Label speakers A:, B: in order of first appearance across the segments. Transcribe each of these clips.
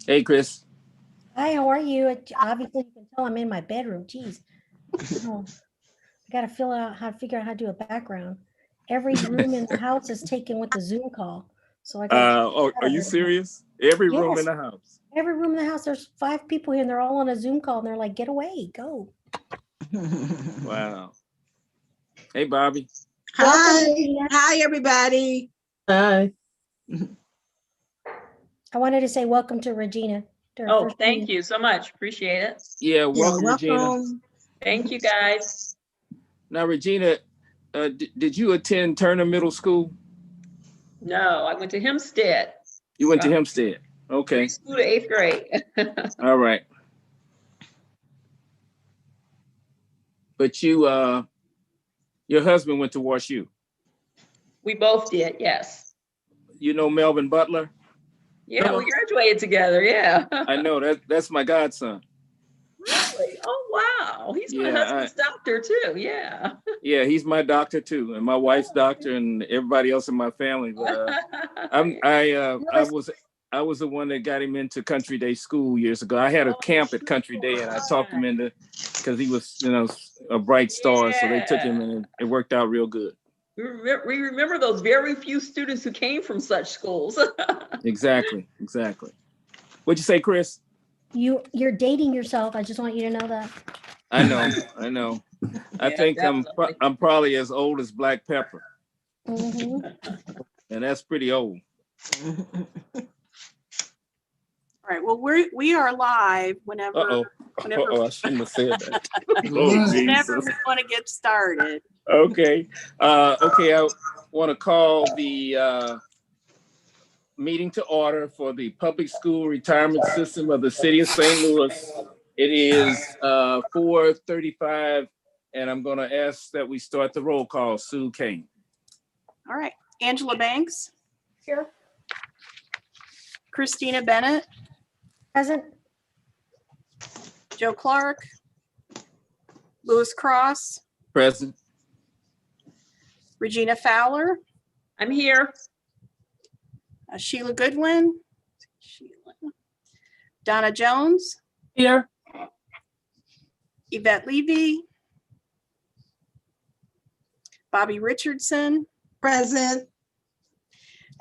A: Hey, Chris.
B: Hi, how are you? Obviously, you can tell I'm in my bedroom. Jeez. Oh, I got to figure out how to do a background. Every room in the house is taken with the Zoom call. So I got to figure
A: Are
B: that out
A: you
B: right now.
A: serious? Every room in
B: Yes,
A: the house.
B: every room in the house, there's 5 people here and they're all on a Zoom call and they're like, get away, go.
A: Wow. Hey, Bobby.
B: Welcome,
C: Hi,
B: Regina.
C: hi, everybody.
D: Hi.
B: I wanted to say welcome to Regina to her
D: Oh,
B: first
D: thank
B: meeting.
D: you so much. Appreciate it.
A: Yeah,
C: Yeah,
A: welcome, Regina.
C: welcome.
D: Thank you guys.
A: Now, Regina, did you attend Turner Middle School?
D: No, I went to Hempstead.
A: You went to Hempstead. Okay.
D: Preschool to 8th grade.
A: All right. But your husband went to WashU.
D: We both did, yes.
A: You know Melvin Butler?
D: Yeah, we graduated together, yeah.
A: I know that's my godson.
D: Really? Oh, wow. He's my
A: Yeah,
D: husband's doctor too, yeah.
A: yeah, he's my doctor too, and my wife's doctor, and everybody else in my family. But I was the one that got him into Country Day School years ago. I had a camp at Country Day, and I talked him into because he was a bright star, so they took him, and it worked out real good.
D: We remember those very few students who came from such schools.
A: Exactly. What'd you say, Chris?
B: You're dating yourself. I just want you to know that.
A: I know. I think I'm probably as old as Black Pepper,
B: Mm-hmm.
A: and that's pretty old.
E: All right. Well, we are live whenever
A: I shouldn't have said that.
E: whenever we want to get started.
A: Okay. I want to call the meeting to order for the public school retirement system of the city of St. Louis. It is 4:35, and I'm going to ask that we start the roll call. Sue Kane.
E: All right. Angela Banks.
B: Here.
E: Christina Bennett.
B: Present.
E: Joe Clark. Lewis Cross.
A: Present.
E: Regina Fowler.
D: I'm here.
E: Sheila Goodwin. Donna Jones.
D: Here.
E: Yvette Levy. Bobby Richardson.
C: Present.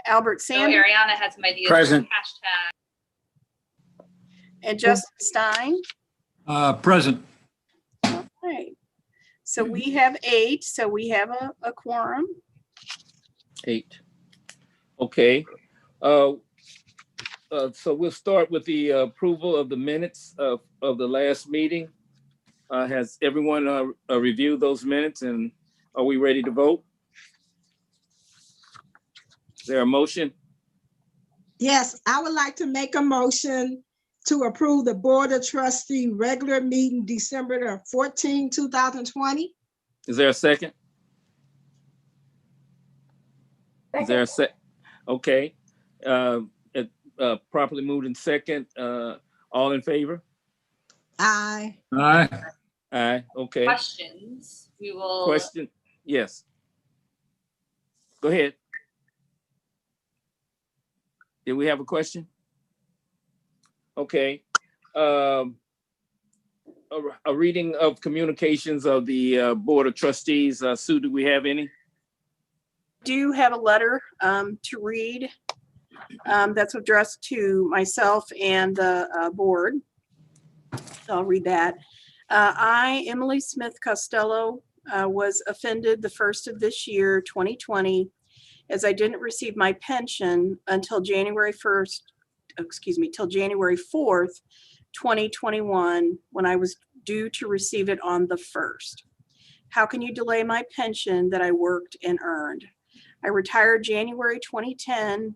E: Albert
F: So
E: Sanders.
F: Ariana has some ideas.
G: Present.
F: Hashtag.
E: And Justin Stein.
G: Present.
E: All right. So we have 8. So we have a quorum.
A: 8. Okay. So we'll start with the approval of the minutes of the last meeting. Has everyone reviewed those minutes, and are we ready to vote? Is there a motion?
C: Yes, I would like to make a motion to approve the Board of Trustee regular meeting December the 14th, 2020.
A: Is there a second? Is there a second? Okay. Properly moved in second. All in favor?
C: Aye.
G: Aye.
A: Aye. Okay.
F: Questions. We will.
A: Question? Yes. Go ahead. Did we have a question? Okay. A reading of communications of the Board of Trustees. Sue, do we have any?
E: Do have a letter to read that's addressed to myself and the board. So I'll read that. I, Emily Smith Costello, was offended the first of this year, 2020, as I didn't receive my pension until January 4th, 2021, when I was due to receive it on the 1st. How can you delay my pension that I worked and earned? I retired January 2010,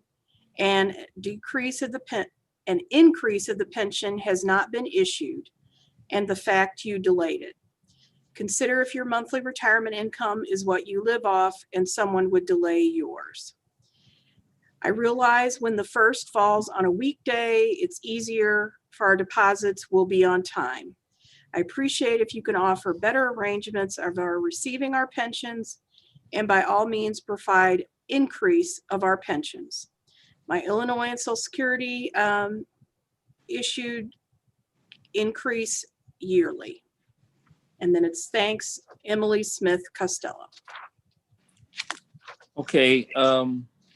E: and an increase of the pension has not been issued, and the fact you delayed it. Consider if your monthly retirement income is what you live off and someone would delay yours. I realize when the 1st falls on a weekday, it's easier for our deposits will be on time. I appreciate if you can offer better arrangements of our receiving our pensions, and by all means provide increase of our pensions. My Illinois and Social Security issued increase yearly. And then it's thanks, Emily Smith Costello.
A: Okay,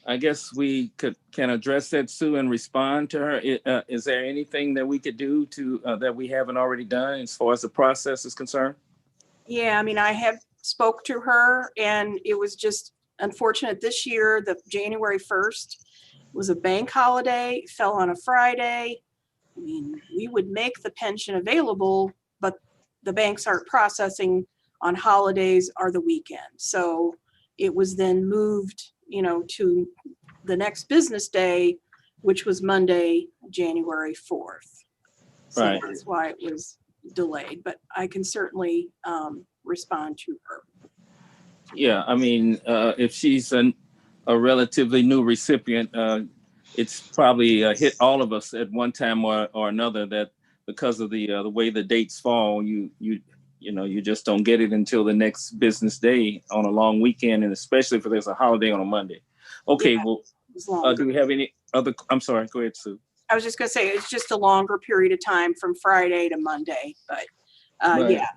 A: I guess we can address that, Sue, and respond to her. Is there anything that we could do to, that we haven't already done as far as the process is concerned?
E: Yeah, I mean, I have spoke to her, and it was just unfortunate this year, the January 1st was a bank holiday, fell on a Friday. I mean, we would make the pension available, but the banks aren't processing on holidays or the weekend. So it was then moved, to the next business day, which was Monday, January 4th. So
A: Right.
E: that's why it was delayed, but I can certainly respond to her.
A: Yeah, I mean, if she's a relatively new recipient, it's probably hit all of us at one time or another, that because of the way the dates fall, you just don't get it until the next business day on a long weekend, and especially if there's a holiday on a Monday. Okay,
E: Yeah,
A: well,
E: it was longer.
A: do we have any other? I'm sorry, go ahead, Sue.
E: I was just gonna say, it's just a longer period of time from Friday to Monday, but
A: Right.
E: yeah.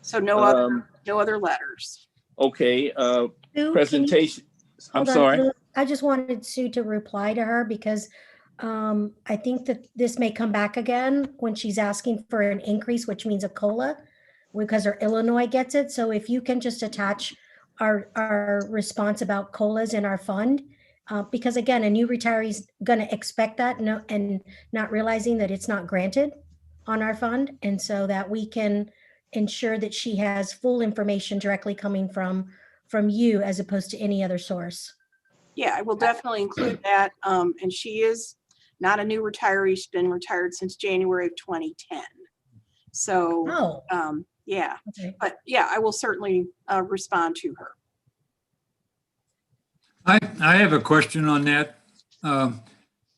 E: So no other letters.
A: Okay,
B: Sue, can you-
A: presentation. I'm
B: Hold on,
A: sorry.
B: I just wanted Sue to reply to her because I think that this may come back again when she's asking for an increase, which means a COLA, because her Illinois gets it. So if you can just attach our response about COLAs in our fund, because again, a new retiree is going to expect that and not realizing that it's not granted on our fund. And so that we can ensure that she has full information directly coming from you as opposed to any other source.
E: Yeah, I will definitely include that. And she is not a new retiree. She's been retired since January of 2010. So,
B: Oh,
E: yeah,
B: okay.
E: but yeah, I will certainly respond to her.
G: I have a question on that.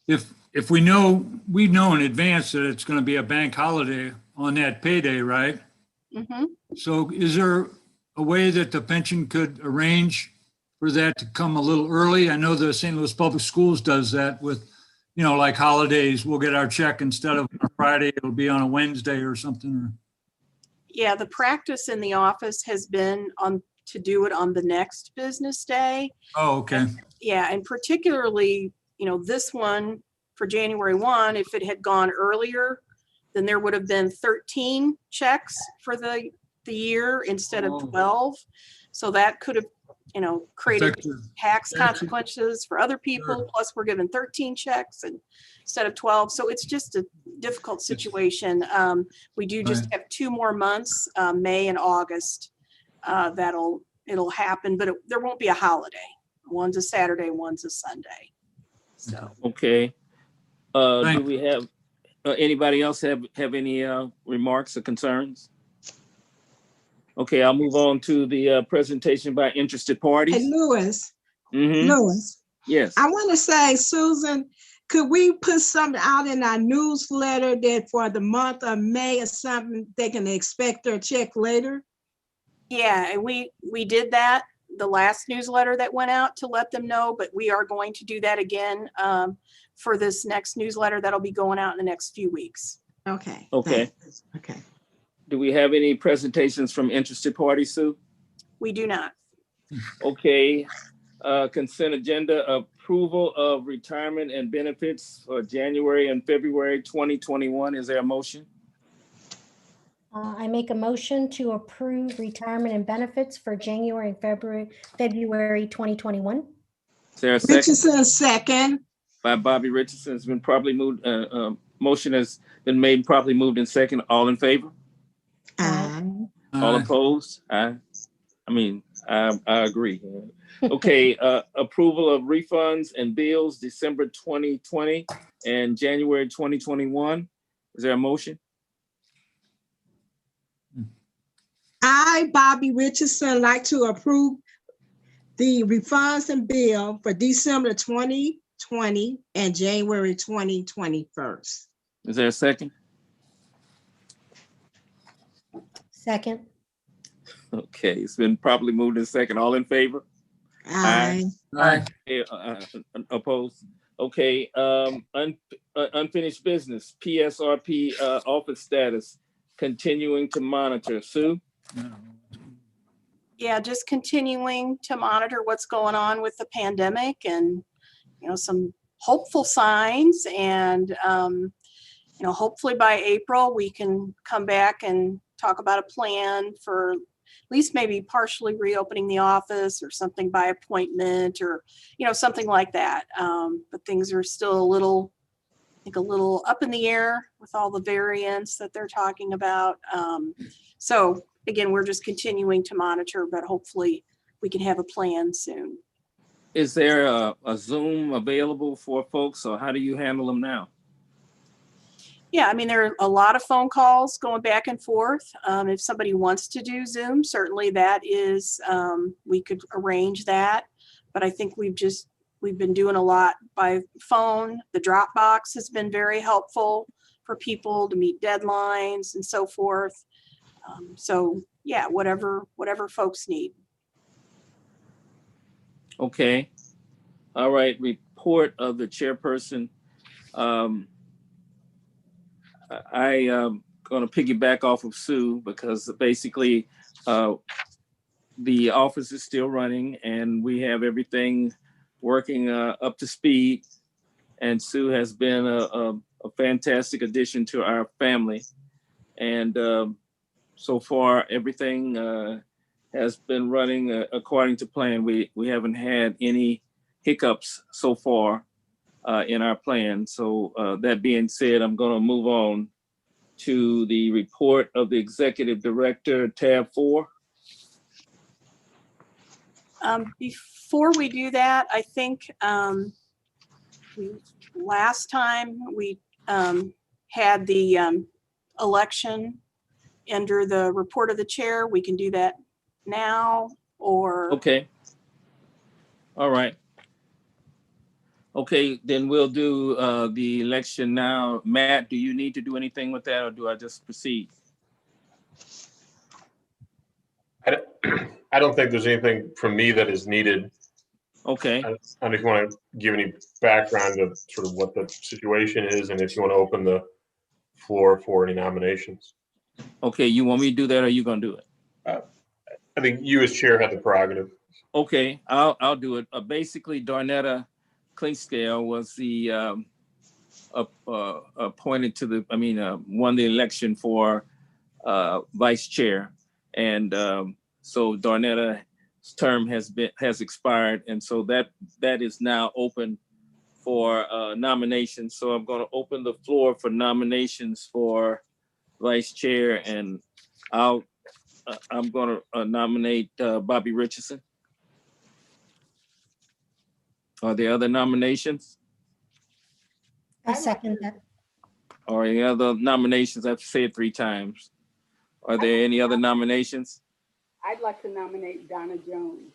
G: If we know in advance that it's going to be a bank holiday on that payday, right?
E: Mm-hmm.
G: So is there a way that the pension could arrange for that to come a little early? I know the St. Louis Public Schools does that with, like holidays, we'll get our check instead of a Friday, it'll be on a Wednesday or something.
E: Yeah, the practice in the office has been to do it on the next business day.
G: Oh, okay.
E: Yeah, and particularly, this one for January 1, if it had gone earlier, then there would have been 13 checks for the year instead of 12. So that could have, created tax consequences for other people.
G: Sure.
E: Plus, we're given 13 checks instead of 12. So it's just a difficult situation. We do just
G: Right.
E: have 2 more months, May and August. It'll happen, but there won't be a holiday. One's a Saturday, one's a Sunday. So
A: Okay. Do
G: Thank-
A: we have anybody else have any remarks or concerns? Okay, I'll move on to the presentation by interested
C: Hey,
A: parties.
C: Louis,
A: Mhm.
C: Louis,
A: Yes.
C: I want to say, Susan, could we put something out in our newsletter that for the month of May or something, they can expect their check later?
E: yeah, and we did that, the last newsletter that went out to let them know, but we are going to do that again for this next newsletter that'll be going out in the next few weeks.
C: Okay.
A: Okay.
C: thanks. Okay.
A: Do we have any presentations from interested parties, Sue?
E: We do not.
A: Okay. Consent agenda approval of retirement and benefits for January and February 2021. Is there a motion?
B: I make a motion to approve retirement and benefits for January and February 2021.
A: Is there a second?
C: Richardson, second.
A: By Bobby Richardson. It's been properly moved. Motion has been made and properly moved in second. All in favor?
C: Aye.
A: All opposed? I agree. Okay, approval of refunds and bills December 2020 and January 2021. Is there a motion?
C: I, Bobby Richardson, like to approve the refunds and bill for December 2020 and January 2021.
A: Is there a second?
B: Second.
A: Okay, it's been properly moved in second. All in favor?
C: Aye.
G: Aye.
A: Opposed? Okay, unfinished business, PSRP office status, continuing to monitor. Sue?
E: Yeah, just continuing to monitor what's going on with the pandemic and, some hopeful signs. And, hopefully by April, we can come back and talk about a plan for at least maybe partially reopening the office or something by appointment or, something like that. But things are still a little up in the air with all the variants that they're talking about. So again, we're just continuing to monitor, but hopefully we can have a plan soon.
A: Is there a Zoom available for folks, or how do you handle them now?
E: Yeah, I mean, there are a lot of phone calls going back and forth. If somebody wants to do Zoom, certainly that is, we could arrange that. But I think we've been doing a lot by phone. The Dropbox has been very helpful for people to meet deadlines and so forth. So yeah, whatever folks need.
A: Okay. All right, report of the chairperson. I am going to piggyback off of Sue because basically the office is still running and we have everything working up to speed. And Sue has been a fantastic addition to our family. And so far, everything has been running according to plan. We haven't had any hiccups so far in our plan. So that being said, I'm going to move on to the report of the executive director, tab 4.
E: Before we do that, I think last time we had the election under the report of the chair. We can do that now or.
A: Okay. All right. Okay, then we'll do the election now. Matt, do you need to do anything with that, or do I just proceed?
H: I don't think there's anything from me that is needed.
A: Okay.
H: I don't know if you want to give any background of sort of what the situation is and if you want to open the floor for any nominations.
A: Okay, you want me to do that, or are you going to do it?
H: I think you as chair have the prerogative.
A: Okay, I'll do it. Basically, Darnetta Clinkscale was the appointed to the, won the election for vice chair. And so Darnetta's term has expired. And so that is now open for nominations. So I'm going to open the floor for nominations for vice chair. And I'm going to nominate Bobby Richardson. Are there other nominations?
B: I second that.
A: Or any other nominations? I have to say it 3 times. Are there any other nominations?
I: I'd like to nominate Donna Jones.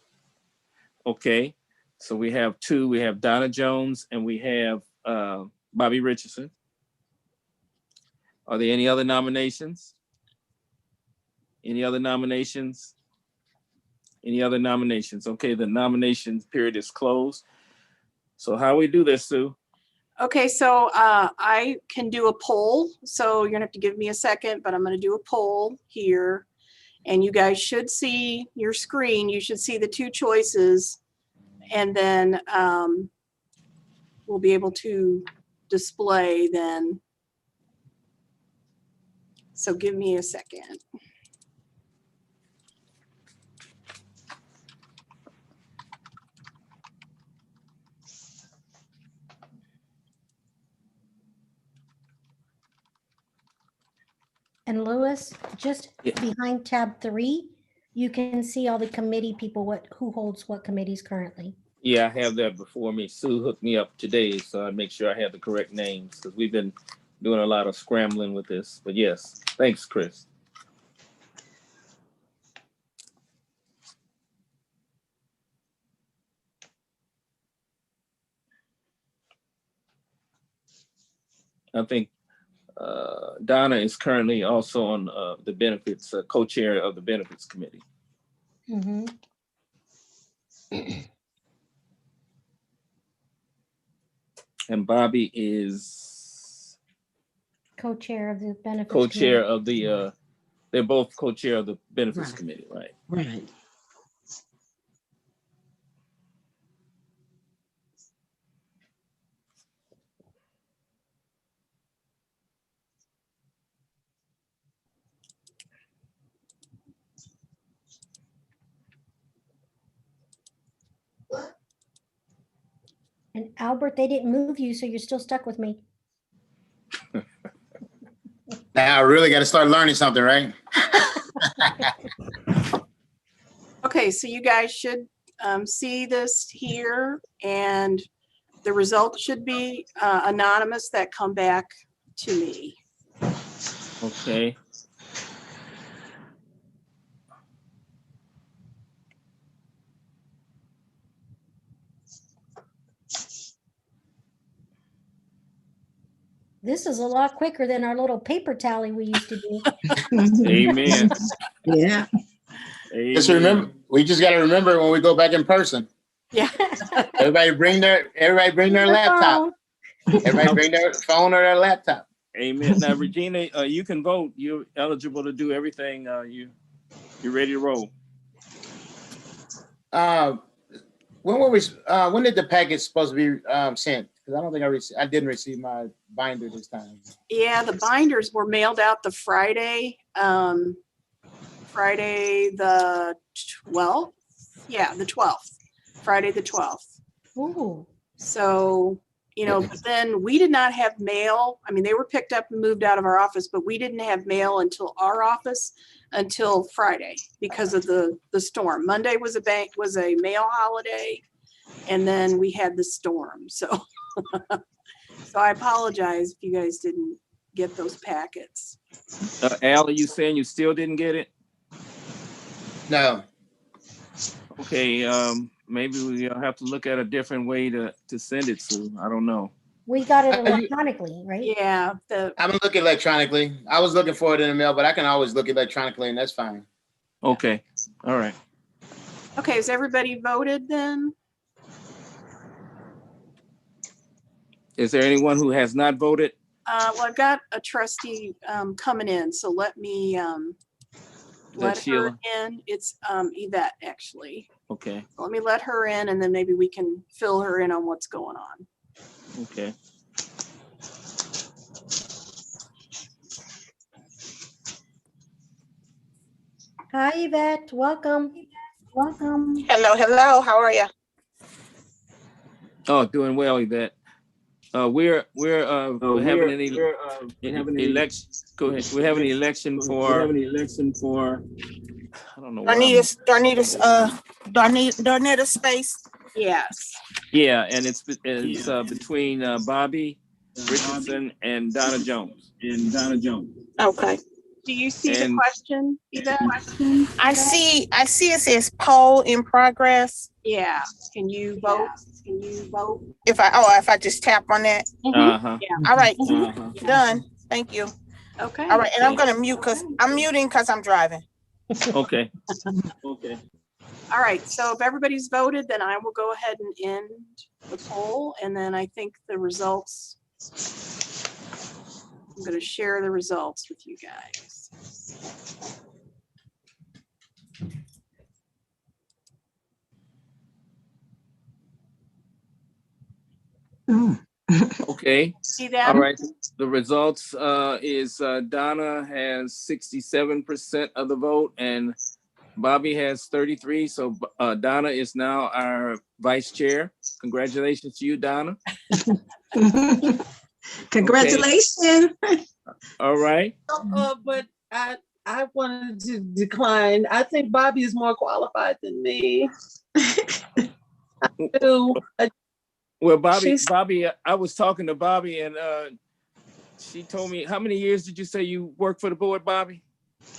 A: Okay, so we have 2. We have Donna Jones and we have Bobby Richardson. Are there any other nominations? Any other nominations? Any other nominations? Okay, the nominations period is closed. So how we do this, Sue?
E: Okay, so I can do a poll. So you're gonna have to give me a second, but I'm gonna do a poll here. And you guys should see your screen. You should see the 2 choices. And then we'll be able to display then. So give me a second.
B: And Louis, just
A: Yeah.
B: behind tab 3, you can see all the committee people, who holds what committees currently.
A: Yeah, I have that before me. Sue hooked me up today, so I make sure I have the correct names because we've been doing a lot of scrambling with this. But yes, thanks, Chris. I think Donna is currently also on the benefits, co-chair of the benefits committee.
B: Mm-hmm.
A: And Bobby is
B: Co-chair of the benefits.
A: co-chair
B: Committee.
A: of the, they're both co-chair of the benefits
C: Right.
A: committee, right?
C: Right.
B: And Albert, they didn't move you, so you're still stuck with me.
J: Now I really got to start learning something, right?
E: Okay, so you guys should see this here, and the results should be anonymous that come back to me.
A: Okay.
B: This is a lot quicker than our little paper tally we used to do.
A: Amen.
C: Yeah.
J: Just remember, we just got to remember when we go back in person.
E: Yeah.
J: Everybody bring their laptop. Everybody bring their phone or their laptop.
A: Amen. Now, Regina, you can vote. You're eligible to do everything. You're ready to roll.
J: When were we? When did the package supposed to be sent? Because I don't think I didn't receive my binder this time.
E: Yeah, the binders were mailed out the Friday, Friday the 12th. Yeah, the 12th, Friday the 12th.
B: Ooh.
E: So, you know, but then we did not have mail. I mean, they were picked up and moved out of our office, but we didn't have mail until our office until Friday because of the storm. Monday was a mail holiday, and then we had the storm. So, so I apologize if you guys didn't get those packets.
A: Al, are you saying you still didn't get it?
J: No.
A: Okay. Maybe we'll have to look at a different way to send it to. I don't know.
B: We got it electronically, right?
E: Yeah.
J: I'm gonna look electronically. I was looking for it in the mail, but I can always look electronically, and that's fine.
A: Okay. All right.
E: Okay. Has everybody voted then?
A: Is there anyone who has not voted?
E: Well, I've got a trustee coming in, so let me let her
A: Sheila?
E: in. It's Yvette, actually.
A: Okay.
E: Let me let her in, and then maybe we can fill her in on what's going on.
A: Okay.
B: Hi, Yvette. Welcome. Welcome.
K: Hello. How are you?
A: Oh, doing well, Yvette. We're having an election. Go ahead. We're having an election for. I don't know.
K: Do I need a space?
E: Yes.
A: Yeah, and it's between Bobby Richardson and Donna Jones.
K: Okay.
E: Do you see the
A: And-
E: question, Yvette?
K: I see it says poll in progress.
E: Yeah. Can you vote?
K: If I just tap on that.
A: Uh-huh.
E: Yeah.
K: All right. Done. Thank you.
E: Okay.
K: All right. And I'm gonna mute because I'm driving.
A: Okay.
E: All right. So if everybody's voted, then I will go ahead and end the poll. And then I think the results, I'm going to share the results with you guys.
A: Okay.
E: See that?
A: All right. The results is Donna has 67% of the vote and Bobby has 33. So Donna is now our vice chair. Congratulations to you, Donna.
C: Congratulations.
A: All right.
L: But I wanted to decline. I think Bobby is more qualified than me. I do.
A: Well, Bobby, I was talking to Bobby and she told me, how many years did you say you worked for the board, Bobby?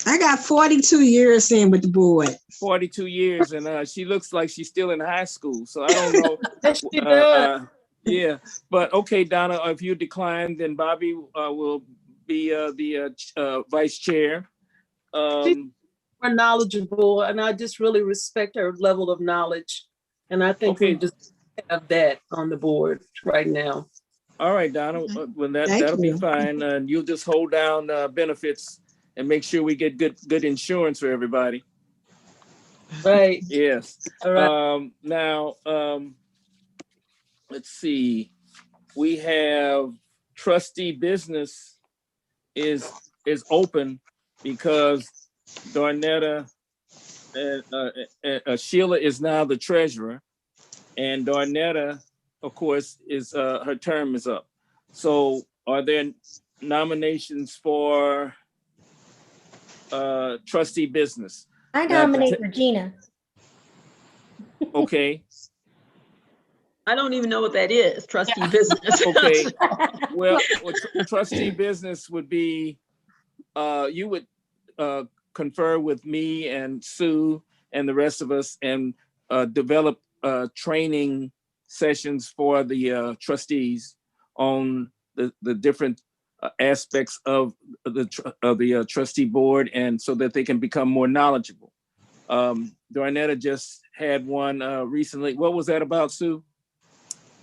C: I got 42 years in with the board.
A: 42 years, and she looks like she's still in high school. So I don't know.
L: Yes, she does.
A: Yeah, but okay, Donna, if you decline, then Bobby will be the vice chair.
L: She's more knowledgeable, and I just really respect her level of knowledge. And I think we just have that on the board right now.
A: All right, Donna, well,
C: Thank
A: that'll be
C: you.
A: fine. And you'll just hold down benefits and make sure we get good insurance for everybody.
L: Right.
A: Yes.
L: All right.
A: Now, let's see. We have trustee business is open because Darnetta Sheila is now the treasurer, and Darnetta, of course, is her term is up. So, are there nominations for trustee business?
B: I
A: Now,
B: nominate Regina.
A: okay.
D: I don't even know what that is, trustee business.
A: Okay. Well, trustee business would be, you would confer with me and Sue and the rest of us and develop training sessions for the trustees on the different aspects of the trustee board, and so that they can become more knowledgeable. Darnetta just had one recently. What was that about, Sue?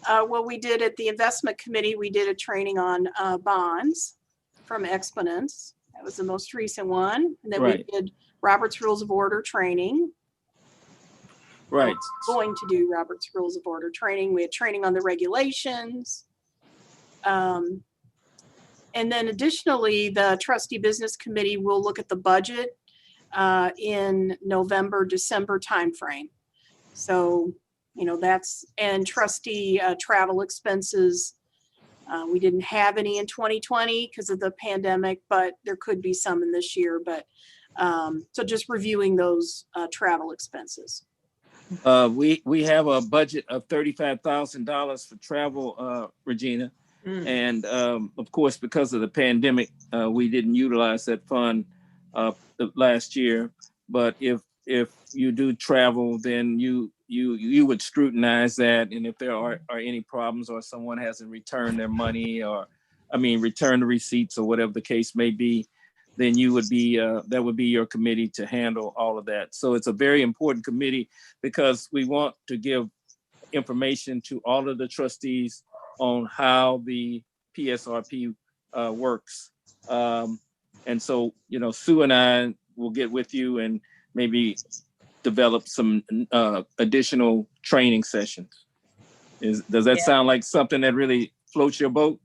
E: Well, we did at the investment committee, we did a training on bonds from exponents. That was the most recent one. And then
A: Right.
E: we did Robert's Rules of Order training.
A: Right.
E: Going to do Robert's Rules of Order training. We had training on the regulations. And then additionally, the trustee business committee will look at the budget in November, December timeframe. So, you know, that's, and trustee travel expenses. We didn't have any in 2020 because of the pandemic, but there could be some in this year. But so just reviewing those travel expenses.
A: We have a budget of $35,000 for travel, Regina. And of course, because of the pandemic, we didn't utilize that fund last year. But if you do travel, then you would scrutinize that, and if there are any problems or someone hasn't returned their money, or return the receipts or whatever the case may be, then you would be that would be your committee to handle all of that. So it's a very important committee because we want to give information to all of the trustees on how the PSRP works. And so, you know, Sue and I will get with you and maybe develop some additional training sessions. Does that sound like something that really floats your boat?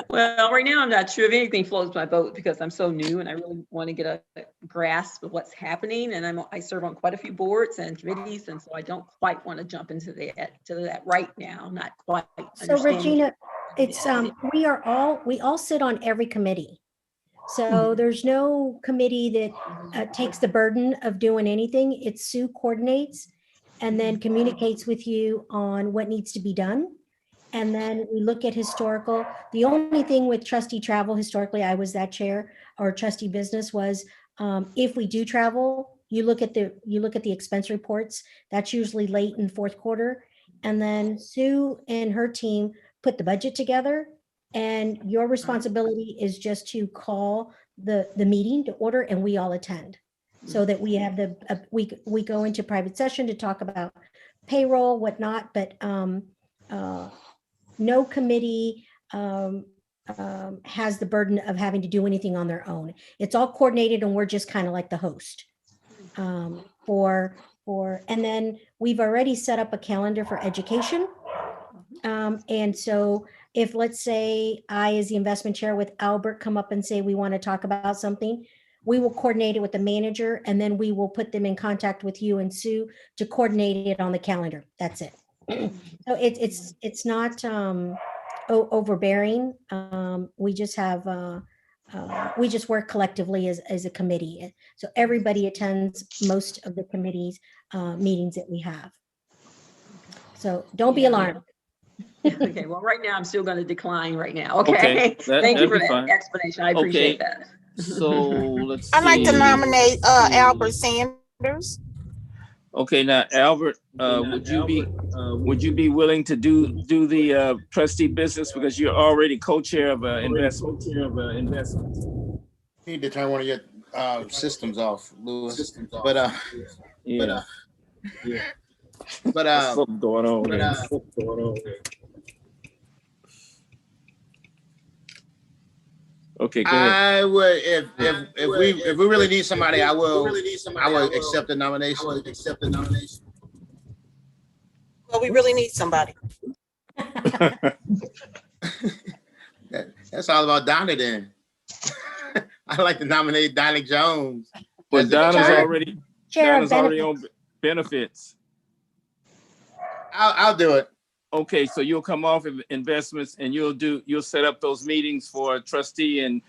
D: Well, right now I'm not sure if anything floats my boat because I'm so new and I really want to get a grasp of what's happening. And I serve on quite a few boards and committees, and so I don't quite want to jump into that right now. Not quite.
B: So Regina, it's we all sit on every committee. So there's no committee that takes the burden of doing anything. It's Sue coordinates and then communicates with you on what needs to be done. And then we look at historical. The only thing with trustee travel, historically, I was that chair, or trustee business, was if we do travel, you look at the expense reports. That's usually late in fourth quarter. And then Sue and her team put the budget together. And your responsibility is just to call the meeting to order, and we all attend, so that we have we go into private session to talk about payroll, whatnot. But no committee has the burden of having to do anything on their own. It's all coordinated, and we're just kind of like the host and then we've already set up a calendar for education. And so if, let's say, I, as the investment chair with Albert, come up and say, we want to talk about something, we will coordinate it with the manager, and then we will put them in contact with you and Sue to coordinate it on the calendar. That's it. So it's not overbearing. We just have, we just work collectively as a committee. So everybody attends most of the committee's meetings that we have. So don't be alarmed.
D: Okay, well, right now I'm still going to decline right now. Okay. Thank you for that explanation. I appreciate that.
A: So let's see.
K: I'd like to nominate Albert Sanders.
A: Okay, now Albert, would you be willing to do the trustee business, because you're already co-chair of investment?
J: Need to turn one of your systems off, Louis. But
A: yeah.
J: But
A: something going on. Okay, go ahead.
J: I would, if we really need somebody, I will accept the nomination.
K: Well, we really need somebody.
J: That's all about Donna then. I'd like to nominate Donna Jones.
A: But
J: as the
A: Donna's
J: chair.
A: already,
B: Chair of
A: Donna's already
B: benefits.
A: on benefits.
J: I'll do it.
A: Okay, so you'll come off of investments and you'll set up those meetings for trustee and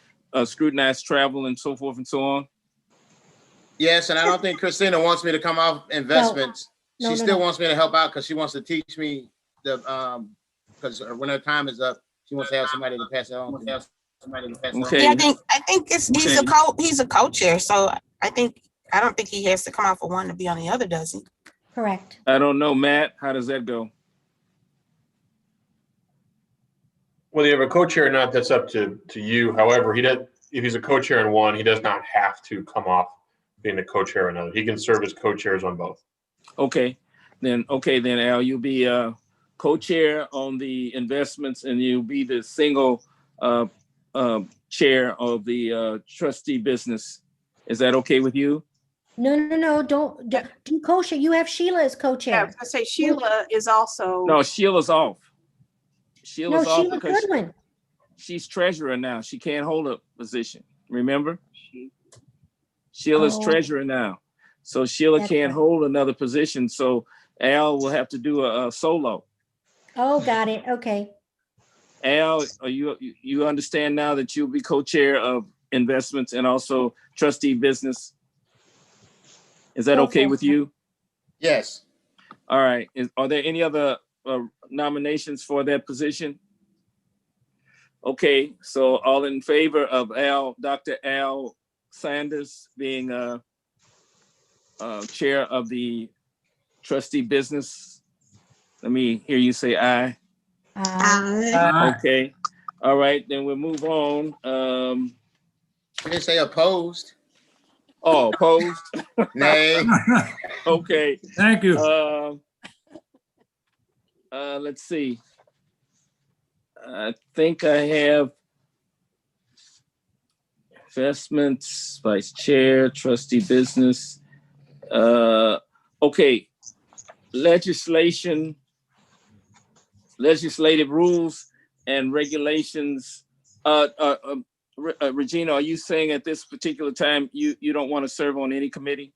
A: scrutinize travel and so forth and so on.
J: Yes, and I don't think Christina wants me to come off investments.
B: No,
J: She
B: no,
J: still
B: no.
J: wants me to help out because she wants to teach me the, because when her time is up, she wants to have somebody to pass it on.
A: Okay.
K: Yeah, I think he's a co-chair, so I don't think he has to come out for one to be on the other, does he?
B: Correct.
A: I don't know, Matt, how does that go?
H: Whether you have a co-chair or not, that's up to you. However, if he's a co-chair in one, he does not have to come off being the co-chair in another. He can serve as co-chairs on both.
A: Okay, then Al, you'll be co-chair on the investments and you'll be the single chair of the trustee business. Is that okay with you?
B: No, don't do co-chair. You have Sheila as
E: Yeah, I
B: co-chair.
E: was gonna say Sheila is also.
A: No, Sheila's off.
B: No,
A: Sheila's off
B: Sheila
A: because
B: Goodwin.
A: she's treasurer now. She can't hold a position. Remember? Sheila's
B: Oh.
A: treasurer now. So Sheila
B: That's
A: can't
B: right.
A: hold another position. So Al will have to do a solo.
B: Oh, got it. Okay.
A: Al, are you understand now that you'll be co-chair of investments and also trustee business? Is that okay with you?
J: Yes.
A: All right. Are there any other nominations for that position? Okay, so all in favor of Dr. Al Sanders being chair of the trustee business? Let me hear you say aye.
C: Aye.
A: Okay. All right, then we'll move on.
J: I didn't say opposed.
A: Oh, opposed?
J: Nay.
A: Okay.
G: Thank you.
A: Let's see. I think I have investments, vice chair, trustee business. Okay. Legislative rules and regulations. Regina, are you saying at this particular time you don't want to serve on any committee?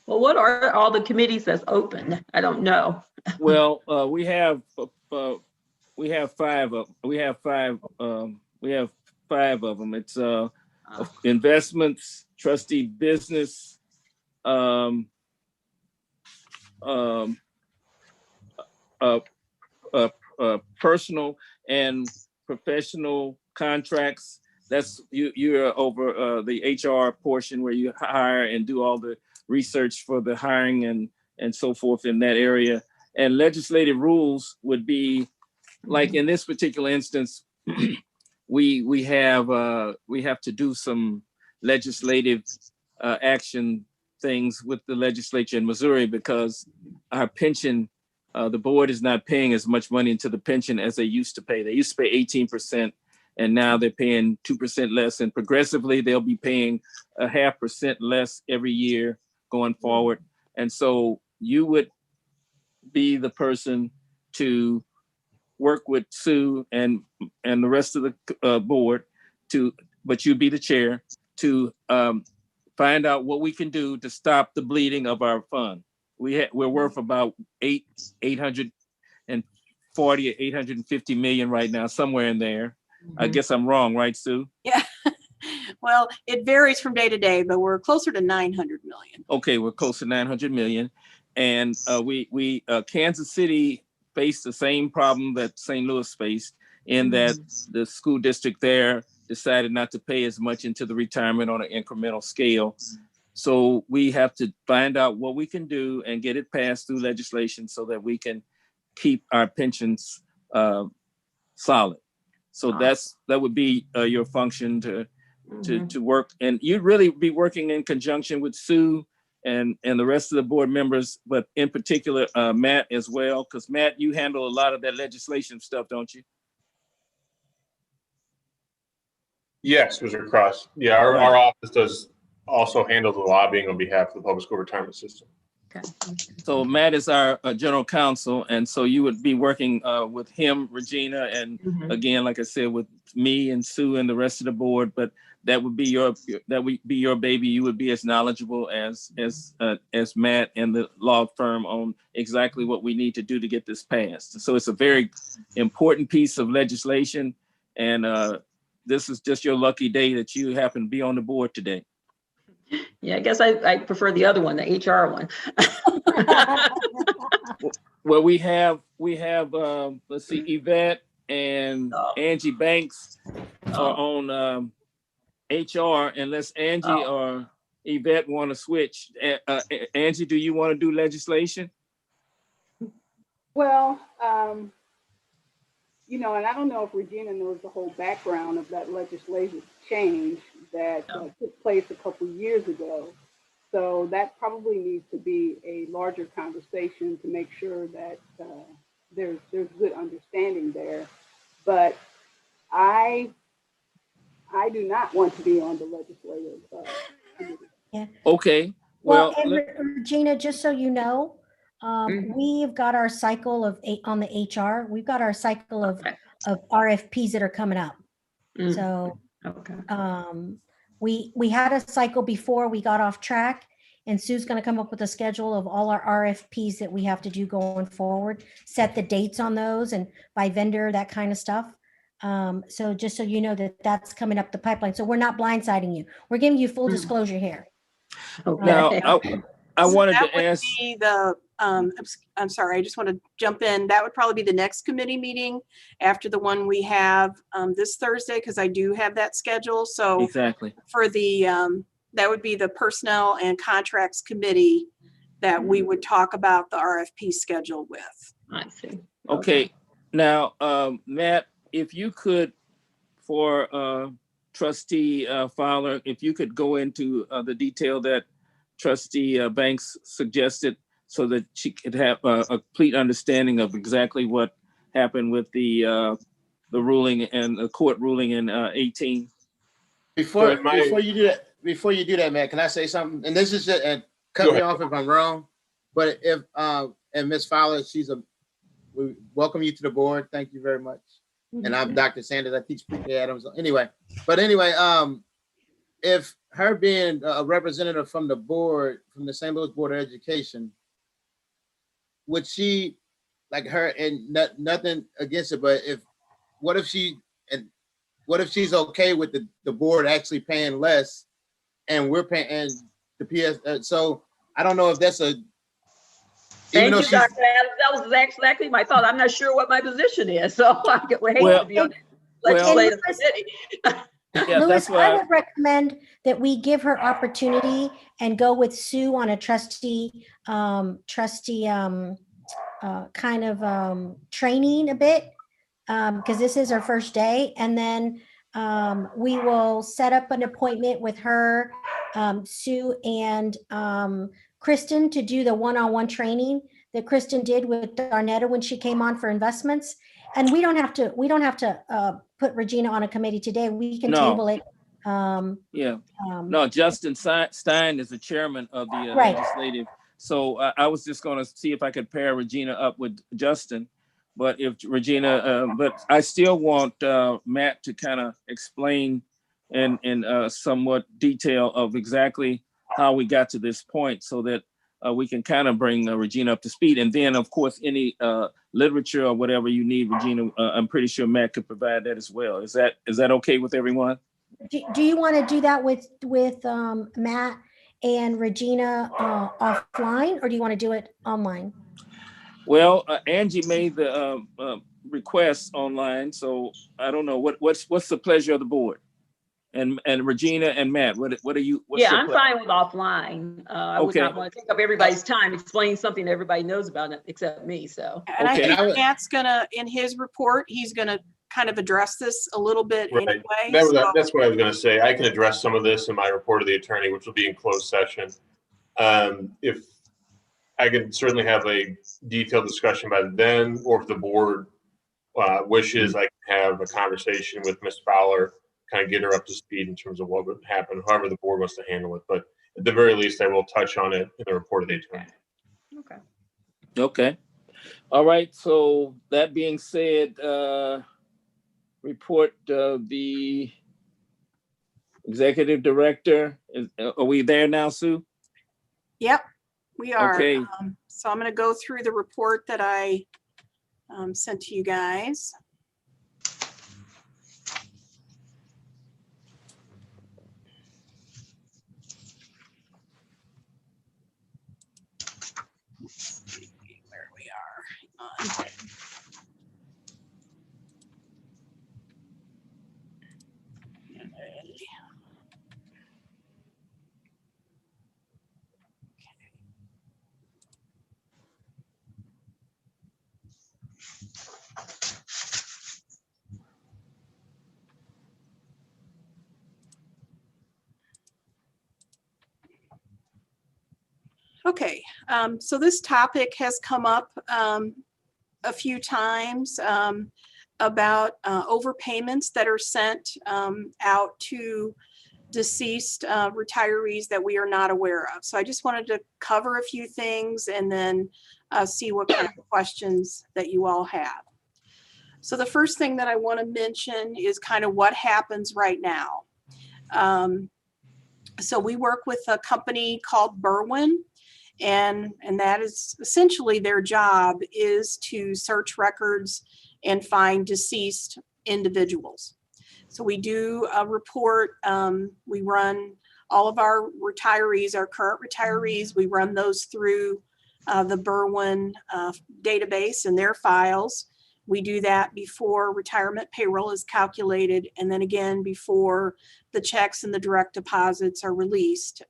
D: Well, what are all the committees that's open? I don't know.
A: Well, we have five of them. It's investments, trustee business, personal and professional contracts. That's you're over the HR portion where you hire and do all the research for the hiring and so forth in that area. And legislative rules would be like in this particular instance, we have to do some legislative action things with the legislature in Missouri because our pension, the board is not paying as much money into the pension as they used to pay. They used to pay 18%, and now they're paying 2% less. And progressively, they'll be paying 0.5% less every year going forward. And so you would be the person to work with Sue and the rest of the board but you'd be the chair to find out what we can do to stop the bleeding of our fund. We're worth about 840 or 850 million right now, somewhere in there. I guess I'm wrong, right, Sue?
E: Yeah. Well, it varies from day to day, but we're closer to 900 million.
A: Okay, we're close to 900 million. And we Kansas City faced the same problem that St. Louis faced in that the school district there decided not to pay as much into the retirement on an incremental scale. So we have to find out what we can do and get it passed through legislation so that we can keep our pensions solid. So that would be your function to work. And you'd really be working in conjunction with Sue and the rest of the board members, but in particular, Matt as well, because Matt, you handle a lot of that legislation stuff, don't you?
H: Yes, Mr. Cross. Yeah, our office does also handle the lobbying on behalf of the public school retirement system.
D: Okay.
A: So Matt is our general counsel, and so you would be working with him, Regina, and again, like I said, with me and Sue and the rest of the board. But that would be your baby. You would be as knowledgeable as Matt and the law firm on exactly what we need to do to get this passed. So it's a very important piece of legislation, and this is just your lucky day that you happen to be on the board today.
D: Yeah, I guess I prefer the other one, the HR one.
A: Well, we have let's see, Yvette and Angie Banks are on HR, unless Angie or Yvette want to switch. Angie, do you want to do legislation?
I: Well, you know, and I don't know if Regina knows the whole background of that legislative change that took place a couple years ago. So that probably needs to be a larger conversation to make sure that there's good understanding there. But I do not want to be on the legislative committee.
B: Yeah.
A: Okay.
B: Well, and Regina, just so you know, we've got our cycle of on the HR. We've got our cycle of RFPs that are coming up. So we had a cycle before we got off track, and Sue's going to come up with a schedule of all our RFPs that we have to do going forward, set the dates on those and by vendor, that kind of stuff. So just so you know that that's coming up the pipeline. So we're not blindsiding you. We're giving you full disclosure here.
A: Now, I wanted to ask.
E: I'm sorry, I just want to jump in. That would probably be the next committee meeting after the one we have this Thursday, because I do have that schedule. So
A: exactly
E: for the that would be the Personnel and Contracts Committee that we would talk about the RFP schedule with.
D: I see.
A: Okay. Now, Matt, if you could, for Trustee Fowler, if you could go into the detail that Trustee Banks suggested, so that she could have a complete understanding of exactly what happened with the ruling and the court ruling in 18.
J: Before you do that, Matt, can I say something? And this is just, and cut me off if I'm wrong, but if and Ms. Fowler, we welcome you to the board. Thank you very much. And I'm Dr. Sanders. I teach pre-K Adams. Anyway, if her being a representative from the board, from the St. Louis Board of Education, would she, like her, and nothing against it, but what if she's okay with the board actually paying less, and we're paying and the PS? So I don't know if that's a.
D: Thank you, Dr. Adams. That was exactly my thought. I'm not sure what my position is, so I would hate to be on the legislative committee.
A: Yeah,
B: Louis, I would recommend that we give her opportunity and go with Sue on a trustee kind of training a bit, because this is her first day, and then we will set up an appointment with her, Sue and Kristen, to do the one-on-one training that Kristen did with Darnetta when she came on for investments. And we don't have to put Regina on a committee today. We can table it.
A: No, Justin Stein is the chairman of the legislative. So I was just going to see if I could pair Regina up with Justin. But if Regina, but I still want Matt to kind of explain in somewhat detail of exactly how we got to this point, so that we can kind of bring Regina up to speed. And then, of course, any literature or whatever you need, Regina, I'm pretty sure Matt could provide that as well. Is that okay with everyone?
B: Do you want to do that with Matt and Regina offline, or do you want to do it online?
A: Well, Angie made the request online, so I don't know what's the pleasure of the board. And Regina and Matt, what are you?
D: I'm fine with offline. I would not want to take up everybody's time explaining something that everybody knows about it except me. So,
E: and I think Matt's gonna, in his report, he's gonna kind of address this a little bit anyway.
H: That's what I was going to say. I can address some of this in my report of the attorney, which will be in closed session. If I can certainly have a detailed discussion by then, or if the board wishes, I can have a conversation with Ms. Fowler kind of get her up to speed in terms of what would happen, however the board wants to handle it. But at the very least, I will touch on it in the report of the attorney.
D: Okay.
A: Okay. All right. So that being said, report the executive director. Are we there now, Sue?
E: Yep, we are.
A: Okay.
E: So I'm going to go through the report that I sent to you guys. Let's see where we are. Hang on. Okay, so this topic has come up a few times about overpayments that are sent out to deceased retirees that we are not aware of. So I just wanted to cover a few things and then see what kind of questions that you all have. So the first thing that I want to mention is kind of what happens right now. So we work with a company called Berwyn, and that is essentially their job is to search records and find deceased individuals. So we do a report, we run all of our retirees, our current retirees, we run those through the Berwyn database and their files. We do that before retirement payroll is calculated, and then again before the checks and the direct deposits are released.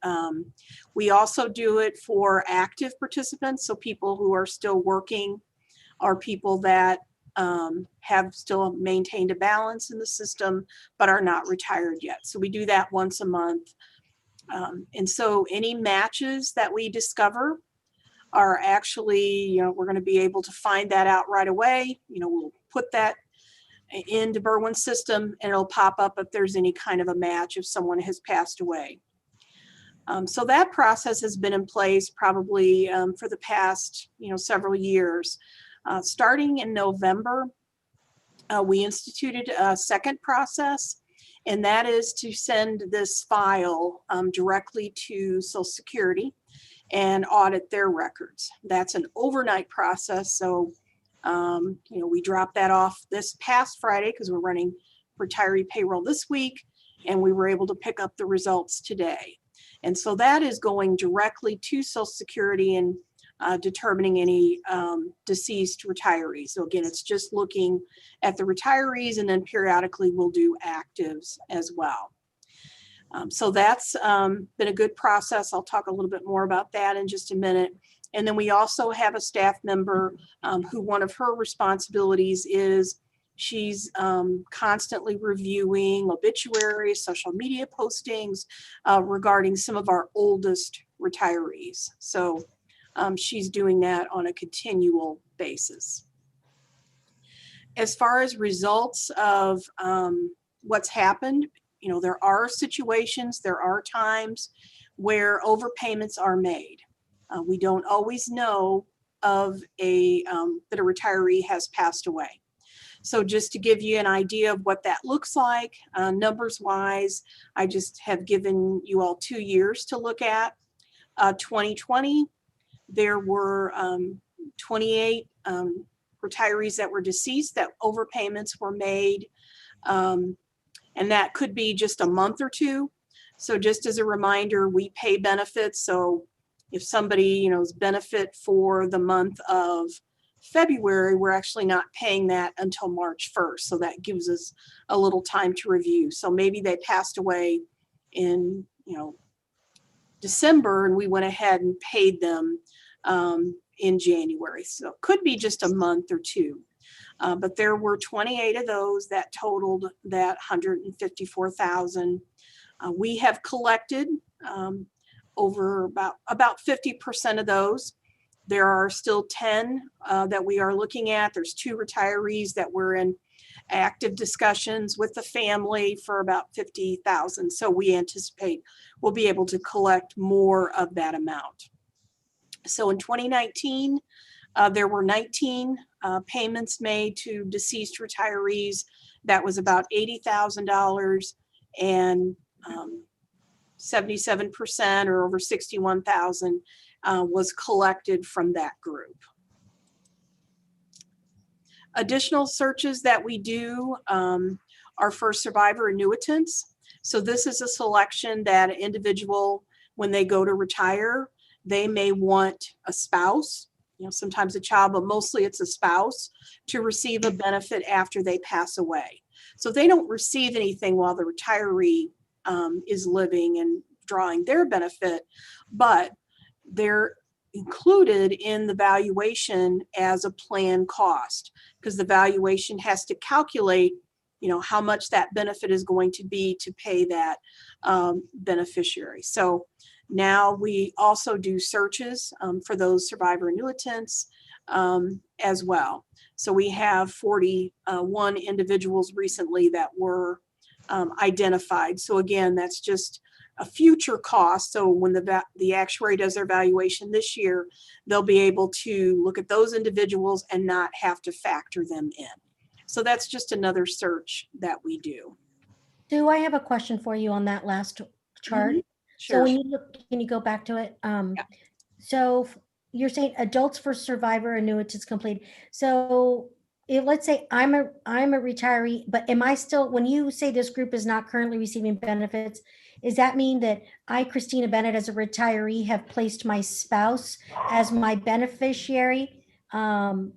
E: We also do it for active participants, so people who are still working or people that have still maintained a balance in the system but are not retired yet. So we do that once a month. And so any matches that we discover are actually, we're going to be able to find that out right away. We'll put that into Berwyn's system and it'll pop up if there's any kind of a match if someone has passed away. So that process has been in place probably for the past, several years. Starting in November, we instituted a second process, and that is to send this file directly to Social Security and audit their records. That's an overnight process. So, we dropped that off this past Friday because we're running retiree payroll this week, and we were able to pick up the results today. And so that is going directly to Social Security and determining any deceased retirees. So again, it's just looking at the retirees, and then periodically we'll do actives as well. So that's been a good process. I'll talk a little bit more about that in just a minute. And then we also have a staff member who one of her responsibilities is she's constantly reviewing obituaries, social media postings regarding some of our oldest retirees. So she's doing that on a continual basis. As far as results of what's happened, there are situations, there are times where overpayments are made. We don't always know of that a retiree has passed away. So just to give you an idea of what that looks like, numbers wise, I just have given you all 2 years to look at. 2020, there were 28 retirees that were deceased that overpayments were made. And that could be just a month or two. So just as a reminder, we pay benefits. So if somebody, is benefit for the month of February, we're actually not paying that until March 1st. So that gives us a little time to review. So maybe they passed away in, December, and we went ahead and paid them in January. So it could be just a month or two. But there were 28 of those that totaled that $154,000. We have collected over about 50% of those. There are still 10 that we are looking at. There's 2 retirees that we're in active discussions with the family for about 50,000. So we anticipate we'll be able to collect more of that amount. So in 2019, there were 19 payments made to deceased retirees. That was about $80,000, and 77% or over 61,000 was collected from that group. Additional searches that we do are for survivor annuitants. So this is a selection that an individual, when they go to retire, they may want a spouse, sometimes a child, but mostly it's a spouse, to receive a benefit after they pass away. So they don't receive anything while the retiree is living and drawing their benefit, but they're included in the valuation as a plan cost, because the valuation has to calculate, how much that benefit is going to be to pay that beneficiary. So now we also do searches for those survivor annuitants as well. So we have 41 individuals recently that were identified. So again, that's just a future cost. So when the actuary does their valuation this year, they'll be able to look at those individuals and not have to factor them in. So that's just another search that we do.
B: Sue, I have a question for you on that last chart.
E: Sure.
B: So when you look, can you go back to it? So you're saying adults for survivor annuities complete. So if, let's say I'm a retiree, but am I still, when you say this group is not currently receiving benefits, does that mean that I, Christina Bennett, as a retiree, have placed my spouse as my beneficiary? And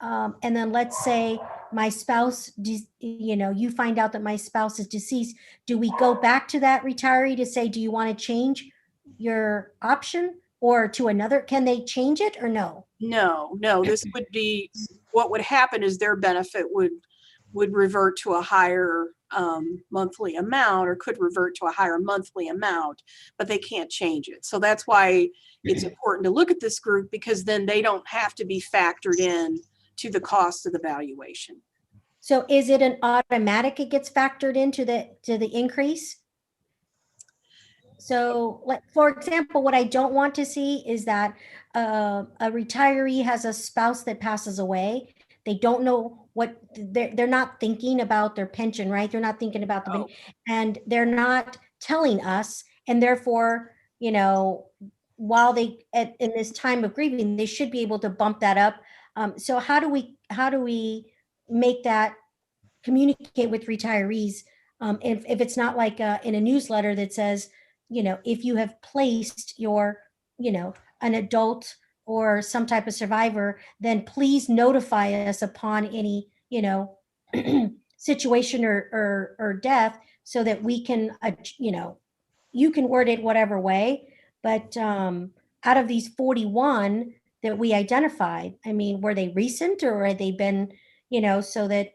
B: then let's say my spouse, you find out that my spouse is deceased. Do we go back to that retiree to say, do you want to change your option or to another? Can they change it or no?
E: No, this would be, what would happen is their benefit would revert to a higher monthly amount, or could revert to a higher monthly amount, but they can't change it. So that's why it's important to look at this group, because then they don't have to be factored in to the cost of the valuation.
B: So is it an automatic, it gets factored into the increase? So, like, for example, what I don't want to see is that a retiree has a spouse that passes away. They don't know what they're not thinking about their pension, right? They're not thinking about the, and they're not telling us, and therefore, while they in this time of grieving, they should be able to bump that up. So how do we make that communicate with retirees? If it's not like in a newsletter that says, if you have placed your, an adult or some type of survivor, then please notify us upon any, situation or death, so that we can, you can word it whatever way. But out of these 41 that we identified, I mean, were they recent or had they been, so that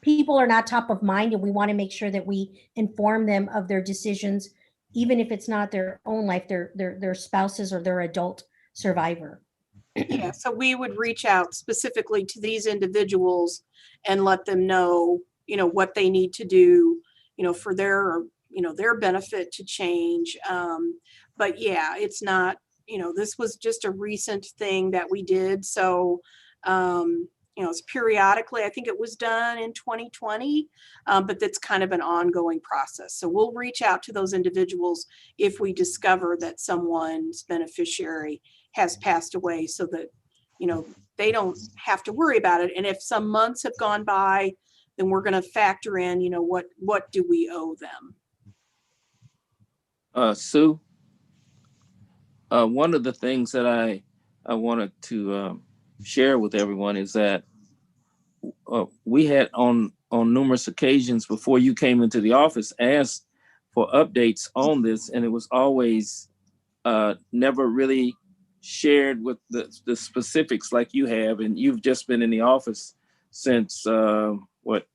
B: people are not top of mind, and we want to make sure that we inform them of their decisions, even if it's not their own life, their spouses or their adult survivor.
E: Yeah, so we would reach out specifically to these individuals and let them know, what they need to do, for their benefit to change. But yeah, it's not, this was just a recent thing that we did. So, it's periodically, I think it was done in 2020, but that's kind of an ongoing process. So we'll reach out to those individuals if we discover that someone's beneficiary has passed away, so that, they don't have to worry about it. And if some months have gone by, then we're going to factor in, what do we owe them?
A: Sue, one of the things that I wanted to share with everyone is that we had on numerous occasions before you came into the office asked for updates on this, and it was always never really shared with the specifics like you have, and you've just been in the office since what?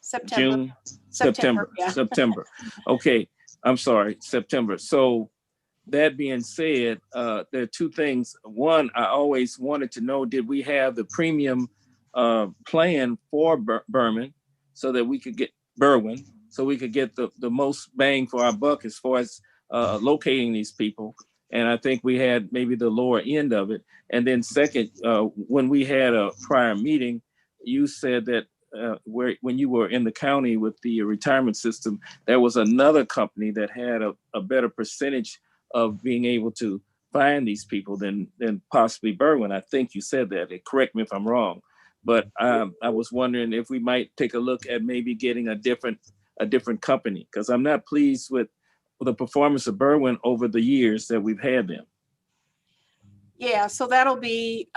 E: September.
A: June? September.
E: Yeah.
A: September. Okay, I'm sorry, September. So that being said, there are two things. One, I always wanted to know, did we have the premium plan for Berman so that we could get Berwyn, so we could get the most bang for our buck as far as locating these people. And I think we had maybe the lower end of it. And then second, when we had a prior meeting, you said that when you were in the county with the retirement system, there was another company that had a better percentage of being able to find these people than possibly Berwyn. I think you said that. Correct me if I'm wrong. But I was wondering if we might take a look at maybe getting a different company, because I'm not pleased with the performance of Berwyn over the years that we've had them.
E: Yeah, so that'll be,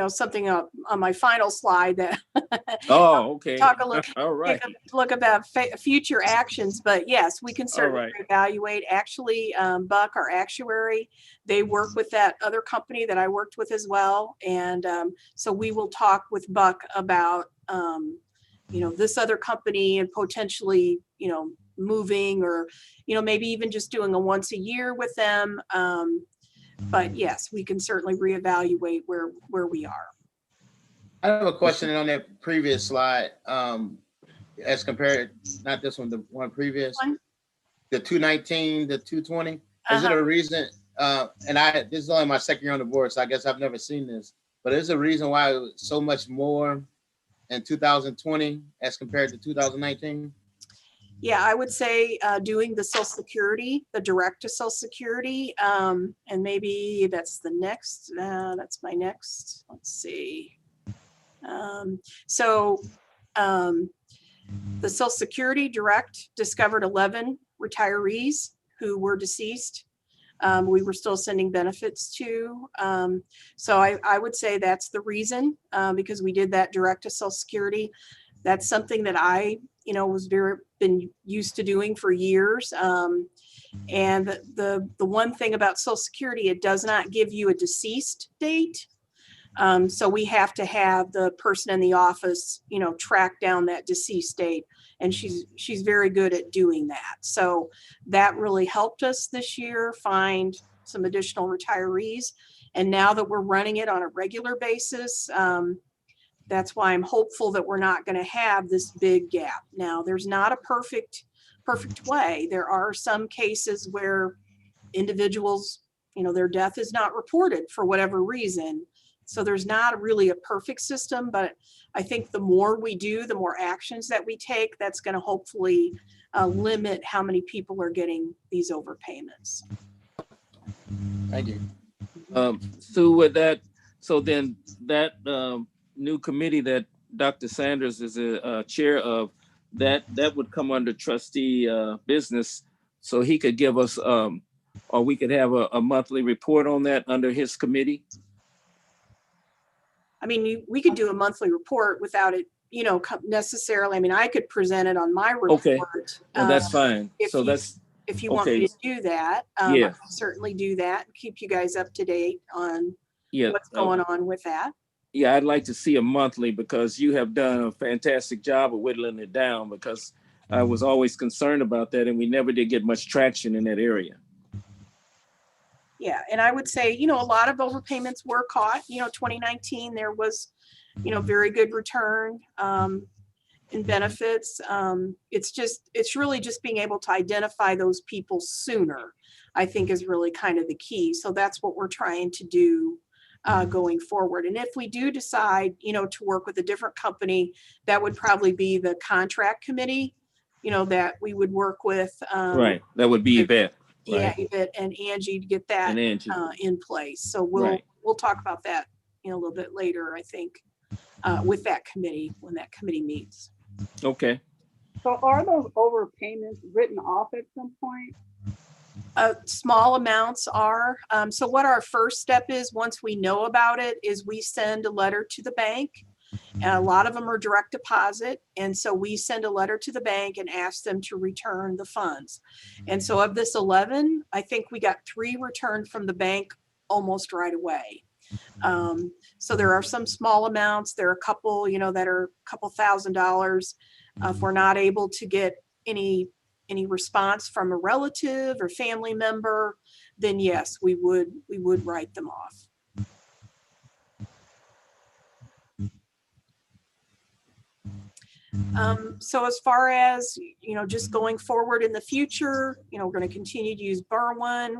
E: something on my final slide that
A: Oh, okay.
E: talk a look,
A: All right.
E: take a look about future actions. But yes, we can certainly
A: right.
E: evaluate. Actually, Buck, our actuary, they work with that other company that I worked with as well. And so we will talk with Buck about, this other company and potentially, moving or, maybe even just doing a once a year with them. But yes, we can certainly reevaluate where we are.
J: I have a question on that previous slide. As compared, not this one, the one previous, the 219, the 220. Is it a reason? And this is only my second year on the board, so I guess I've never seen this. But is a reason why it was so much more in 2020 as compared to 2019?
E: Yeah, I would say doing the Social Security, the direct to Social Security, and maybe that's the next. That's my next. Let's see. The Social Security direct discovered 11 retirees who were deceased. We were still sending benefits to. So I would say that's the reason, because we did that direct to Social Security. That's something that I, was been used to doing for years. And the one thing about Social Security, it does not give you a deceased date. So we have to have the person in the office, track down that deceased date. And she's very good at doing that. So that really helped us this year find some additional retirees. And now that we're running it on a regular basis, that's why I'm hopeful that we're not going to have this big gap. Now, there's not a perfect way. There are some cases where individuals, their death is not reported for whatever reason. So there's not really a perfect system, but I think the more we do, the more actions that we take, that's going to hopefully limit how many people are getting these overpayments.
J: Thank you.
A: Sue, with that, so then that new committee that Dr. Sanders is a chair of, that would come under trustee business, so he could give us, or we could have a monthly report on that under his committee.
E: I mean, we could do a monthly report without it, necessarily. I mean, I could present it on my report.
A: Okay, well, that's fine.
E: If you want me to do that, I can certainly do that. Keep you guys up to date on what's going on with that.
A: Yeah, I'd like to see a monthly, because you have done a fantastic job of whittling it down, because I was always concerned about that and we never did get much traction in that area.
E: Yeah, and I would say, a lot of overpayments were caught. 2019, there was, very good return in benefits. It's really just being able to identify those people sooner, I think, is really kind of the key. So that's what we're trying to do going forward. And if we do decide, to work with a different company, that would probably be the contract committee, that we would work with.
A: Right, that would be Yvette.
E: Yeah,
A: right?
E: Yvette and Angie to get that in place. So we'll talk about that a little bit later, I think, with that committee when that committee meets.
A: Okay.
I: So are those overpayments written off at some point?
E: Small amounts are. So what our first step is, once we know about it, is we send a letter to the bank. And a lot of them are direct deposit. And so we send a letter to the bank and ask them to return the funds. And so of this 11, I think we got 3 returned from the bank almost right away. So there are some small amounts. There are a couple, that are a couple $1,000s. If we're not able to get any response from a relative or family member, then yes, we would write them off. So as far as, just going forward in the future, we're going to continue to use Berwyn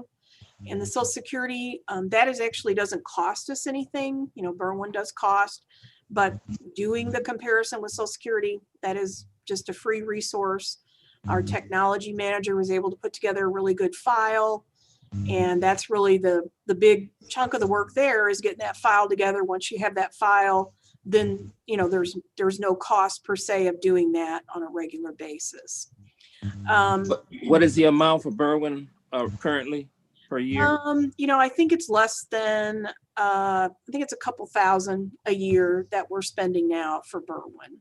E: and the Social Security. That is actually doesn't cost us anything. Berwyn does cost, but doing the comparison with Social Security, that is just a free resource. Our technology manager was able to put together a really good file. And that's really the big chunk of the work there, is getting that file together. Once you have that file, then, there's no cost per se of doing that on a regular basis.
A: What is the amount for Berwyn currently per year?
E: I think it's less than, I think it's a couple thousand a year that we're spending now for Berwyn.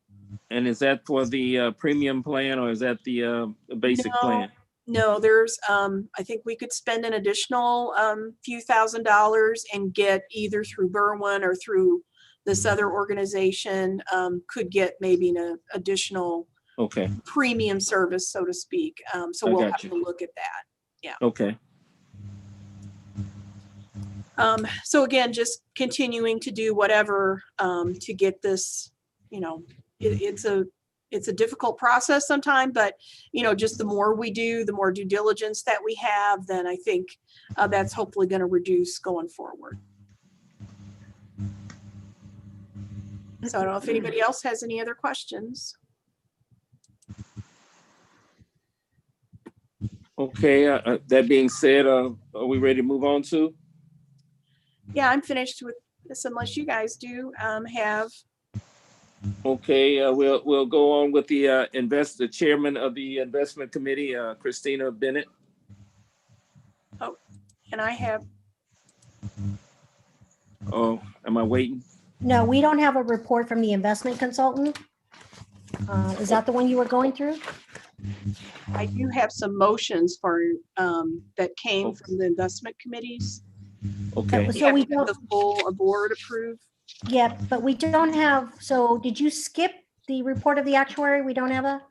A: And is that for the premium plan, or is that the basic plan?
E: No, there's, I think we could spend an additional few $1,000s and get either through Berwyn or through this other organization, could get maybe an additional premium service, so to speak. So we'll have to look at that. Yeah.
A: Okay.
E: So again, just continuing to do whatever to get this, it's a difficult process sometimes, but just the more we do, the more due diligence that we have, then I think that's hopefully going to reduce going forward. So I don't know if anybody else has any other questions.
A: Okay, that being said, are we ready to move on to?
E: Yeah, I'm finished with this unless you guys do have.
A: Okay, we'll go on with the chairman of the investment committee, Christina Bennett.
E: Oh, and I have.
A: Oh, am I waiting?
B: No, we don't have a report from the investment consultant. Is that the one you were going through?
E: I do have some motions for that came from the investment committees.
A: Okay.
B: So we don't.
E: The full board approve.
B: Yeah, but we don't have. So did you skip the report of the actuary? We don't have a.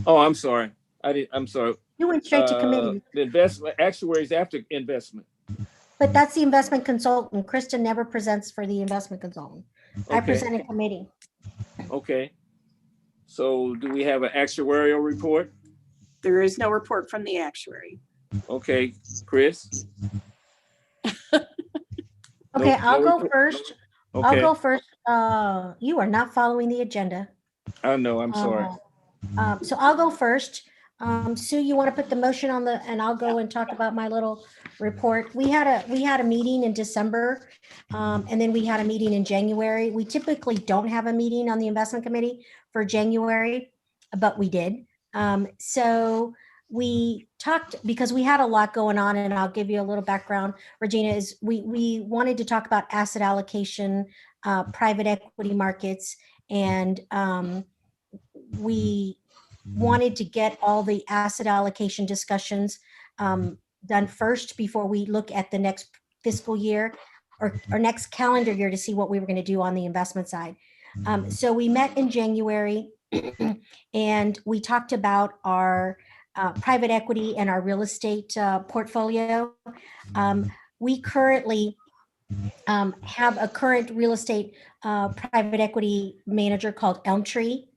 A: Oh, I'm sorry. I'm sorry.
B: You went straight to committee.
A: The investment actuaries after investment.
B: But that's the investment consultant. Kristen never presents for the investment consultant. I present in committee.
A: Okay. So do we have an actuarial report?
E: There is no report from the actuary.
A: Okay, Chris.
B: Okay, I'll go
A: report.
B: first.
A: Okay.
B: I'll go first. You are not following the agenda.
A: I know, I'm sorry.
B: So I'll go first. Sue, you want to put the motion on and I'll go and talk about my little report. We had a meeting in December, and then we had a meeting in January. We typically don't have a meeting on the investment committee for January, but we did. So we talked because we had a lot going on, and I'll give you a little background. Regina, is we wanted to talk about asset allocation, private equity markets, and we wanted to get all the asset allocation discussions done first before we look at the next fiscal year or next calendar year to see what we were going to do on the investment side. So we met in January and we talked about our private equity and our real estate portfolio. We currently have a current real estate private equity manager called Elm Tree.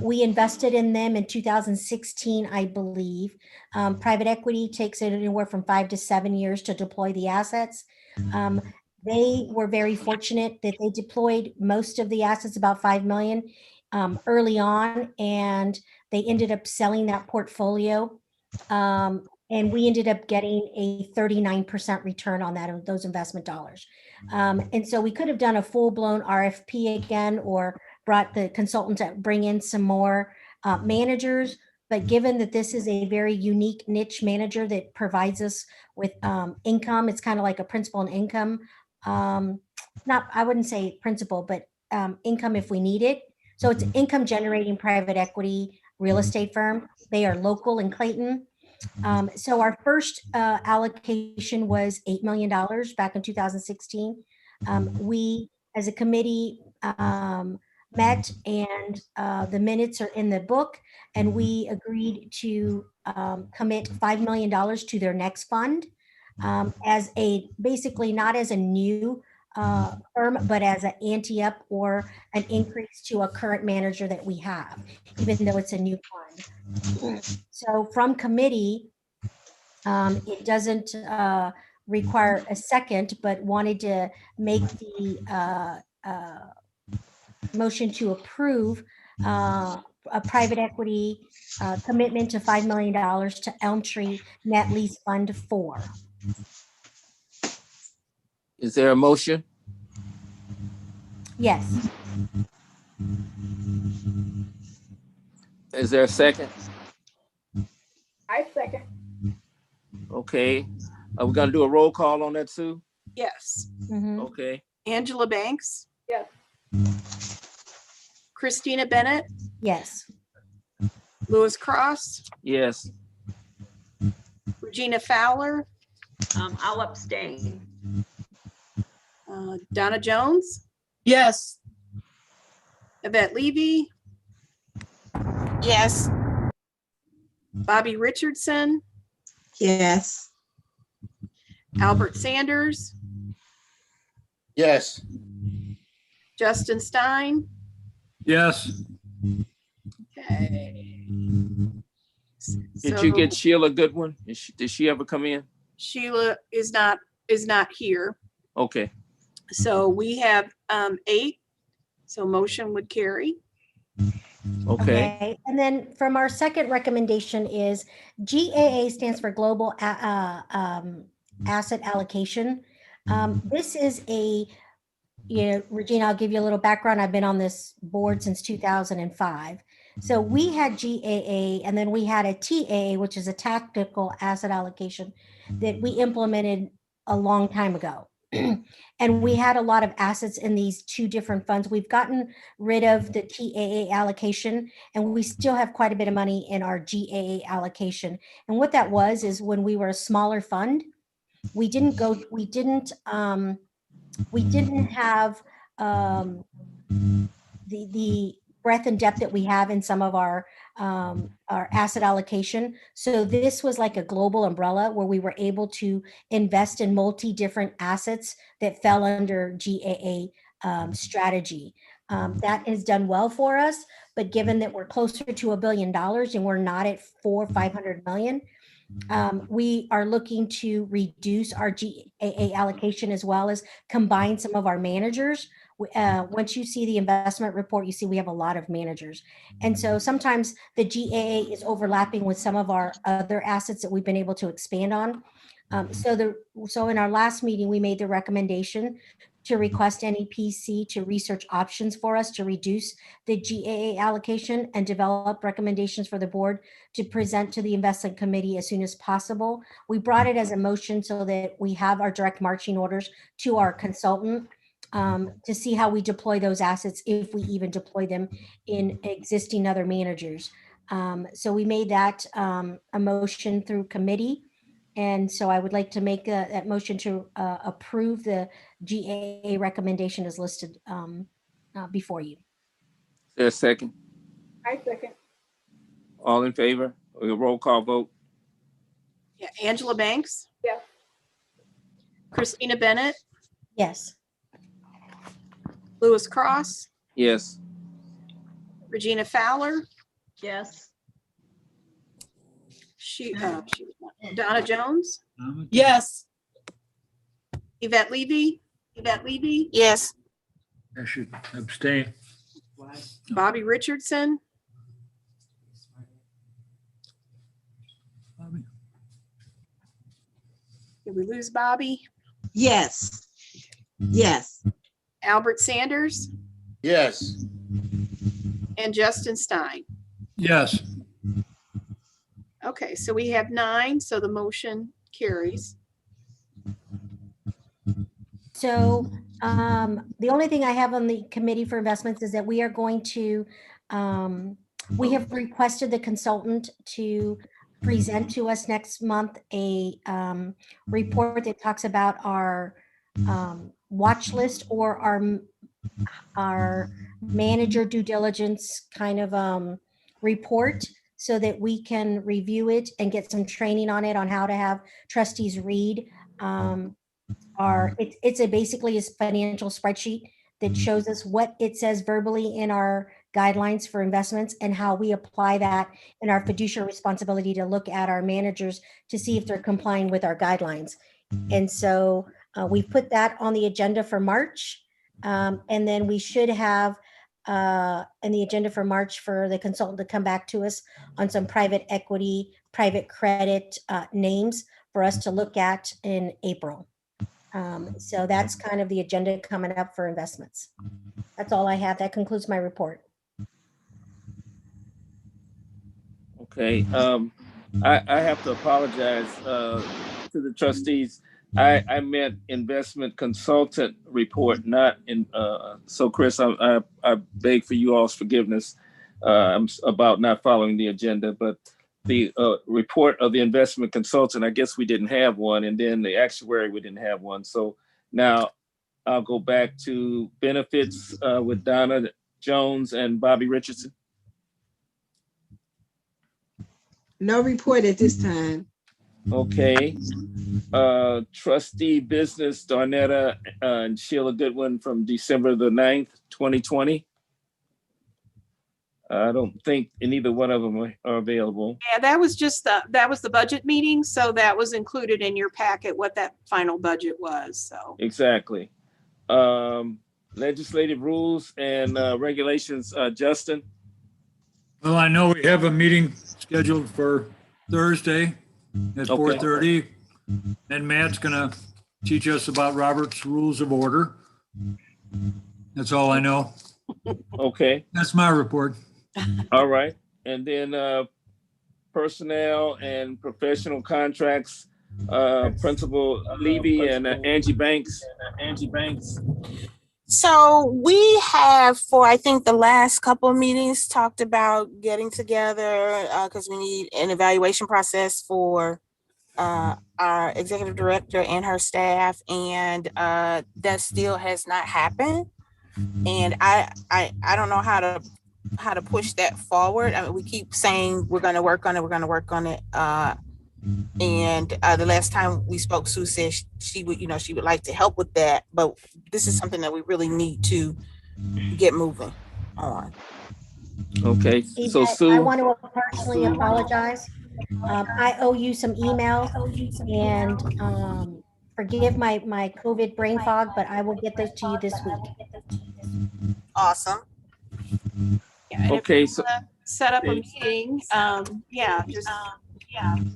B: We invested in them in 2016, I believe. Private equity takes it anywhere from 5 to 7 years to deploy the assets. They were very fortunate that they deployed most of the assets, about 5 million, early on, and they ended up selling that portfolio. And we ended up getting a 39% return on those investment dollars. And so we could have done a full-blown RFP again, or brought the consultant to bring in some more managers. But given that this is a very unique niche manager that provides us with income, it's kind of like a principal and income. I wouldn't say principal, but income if we need it. So it's an income generating private equity real estate firm. They are local in Clayton. So our first allocation was $8 million back in 2016. We, as a committee, met, and the minutes are in the book, and we agreed to commit $5 million to their next fund as basically not as a new firm, but as an ante-up or an increase to a current manager that we have, even though it's a new fund. So from committee, it doesn't require a second, but wanted to make the motion to approve a private equity commitment to $5 million to Elm Tree Net Lease Fund 4.
A: Is there a motion?
B: Yes.
A: Is there a second?
I: I second.
A: Okay. Are we gonna do a roll call on that, Sue?
E: Yes.
B: Mhm.
A: Okay.
E: Angela Banks,
I: Yes.
E: Christina Bennett,
B: Yes.
E: Lewis Cross,
A: Yes.
E: Regina Fowler,
D: I'll abstain.
E: Donna Jones,
L: Yes.
E: Yvette Levy,
K: Yes.
E: Bobby Richardson,
C: Yes.
E: Albert Sanders,
J: Yes.
E: Justin Stein.
G: Yes.
E: Okay.
A: Did you get
E: So
A: Sheila Goodwin? Did she ever come in?
E: Sheila is not here.
A: Okay.
E: So we have 8. So motion would carry.
A: Okay.
B: And then from our second recommendation is GAA stands for Global Asset Allocation. This is Regina, I'll give you a little background. I've been on this board since 2005. So we had GAA and then we had a TAA, which is a tactical asset allocation that we implemented a long time ago. And we had a lot of assets in these 2 different funds. We've gotten rid of the TAA allocation and we still have quite a bit of money in our GAA allocation. And what that was is when we were a smaller fund, we didn't have the breadth and depth that we have in some of our asset allocation. So this was like a global umbrella where we were able to invest in multi-different assets that fell under GAA strategy. That has done well for us, but given that we're closer to $1 billion and we're not at 400-500 million, we are looking to reduce our GAA allocation as well as combine some of our managers. Once you see the investment report, you see we have a lot of managers. And so sometimes the GAA is overlapping with some of our other assets that we've been able to expand on. So in our last meeting, we made the recommendation to request NEPC to research options for us to reduce the GAA allocation and develop recommendations for the board to present to the investment committee as soon as possible. We brought it as a motion so that we have our direct marching orders to our consultant to see how we deploy those assets, if we even deploy them in existing other managers. So we made that a motion through committee. And so I would like to make that motion to approve the GAA recommendation as listed before you.
A: Is there a second?
I: I second.
A: All in favor? A roll call vote?
E: Yeah, Angela Banks,
I: Yes.
E: Christina Bennett,
B: Yes.
E: Lewis Cross,
A: Yes.
E: Regina Fowler,
D: Yes.
E: Donna Jones,
L: Yes.
E: Yvette Levy,
K: Yes.
G: I should abstain.
E: Bobby Richardson, did we lose Bobby?
C: Yes. Yes.
E: Albert Sanders,
J: Yes.
E: and Justin Stein.
G: Yes.
E: Okay, so we have 9, so the motion carries.
B: So the only thing I have on the committee for investments is that we are going to, we have requested the consultant to present to us next month a report that talks about our watch list or our manager due diligence kind of report, so that we can review it and get some training on it on how to have trustees read our, it's a basically a financial spreadsheet that shows us what it says verbally in our guidelines for investments and how we apply that in our fiduciary responsibility to look at our managers to see if they're complying with our guidelines. And so we put that on the agenda for March. And then we should have in the agenda for March for the consultant to come back to us on some private equity, private credit names for us to look at in April. So that's kind of the agenda coming up for investments. That's all I have. That concludes my report.
A: Okay. I have to apologize to the trustees. I meant investment consultant report, not in. So, Chris, I beg for you all's forgiveness about not following the agenda, but the report of the investment consultant, I guess we didn't have one, and then the actuary, we didn't have one. So now I'll go back to benefits with Donna Jones and Bobby Richardson.
C: No report at this time.
A: Okay. Trustee business, Darnetta and Sheila Goodwin from December the 9th, 2020. I don't think neither one of them are available.
E: Yeah, that was just that was the budget meeting. So that was included in your packet, what that final budget was. So
A: Exactly. Legislative rules and regulations, Justin.
G: Well, I know we have a meeting scheduled for Thursday at 4:30, and Matt's gonna teach us about Robert's Rules of Order. That's all I know.
A: Okay.
G: That's my report.
A: All right. And then personnel and professional contracts, Principal Levy and Angie Banks.
K: So we have, for I think the last couple of meetings, talked about getting together because we need an evaluation process for our executive director and her staff, and that still has not happened. And I don't know how to push that forward. I mean, we keep saying we're going to work on it. And the last time we spoke, Sue said she would like to help with that, but this is something that we really need to get moving on.
A: Okay, so
B: Yvette,
A: Sue.
B: I want to personally apologize. I owe you some emails and forgive my COVID brain fog, but I will get those to you this week.
K: Awesome.
E: yeah, and
A: Okay,
E: if
A: so
E: set up a meeting,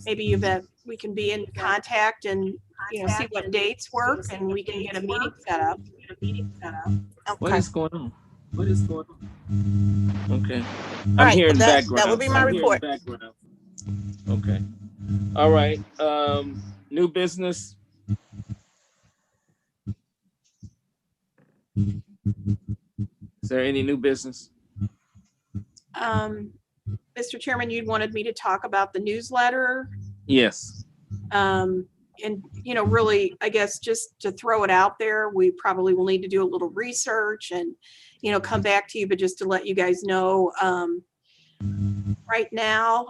E: maybe Yvette, we can be in contact and see what dates work, and we can get a meeting set up.
A: what
K: Okay.
A: is going on? Okay. I'm
K: All right,
A: hearing
K: that
A: background.
K: would be my report.
A: Okay. All right. New business. Is there any new business?
E: Mr. Chairman, you'd wanted me to talk about the newsletter.
A: Yes.
E: And, really, I guess just to throw it out there, we probably will need to do a little research and, come back to you, but just to let you guys know, right now,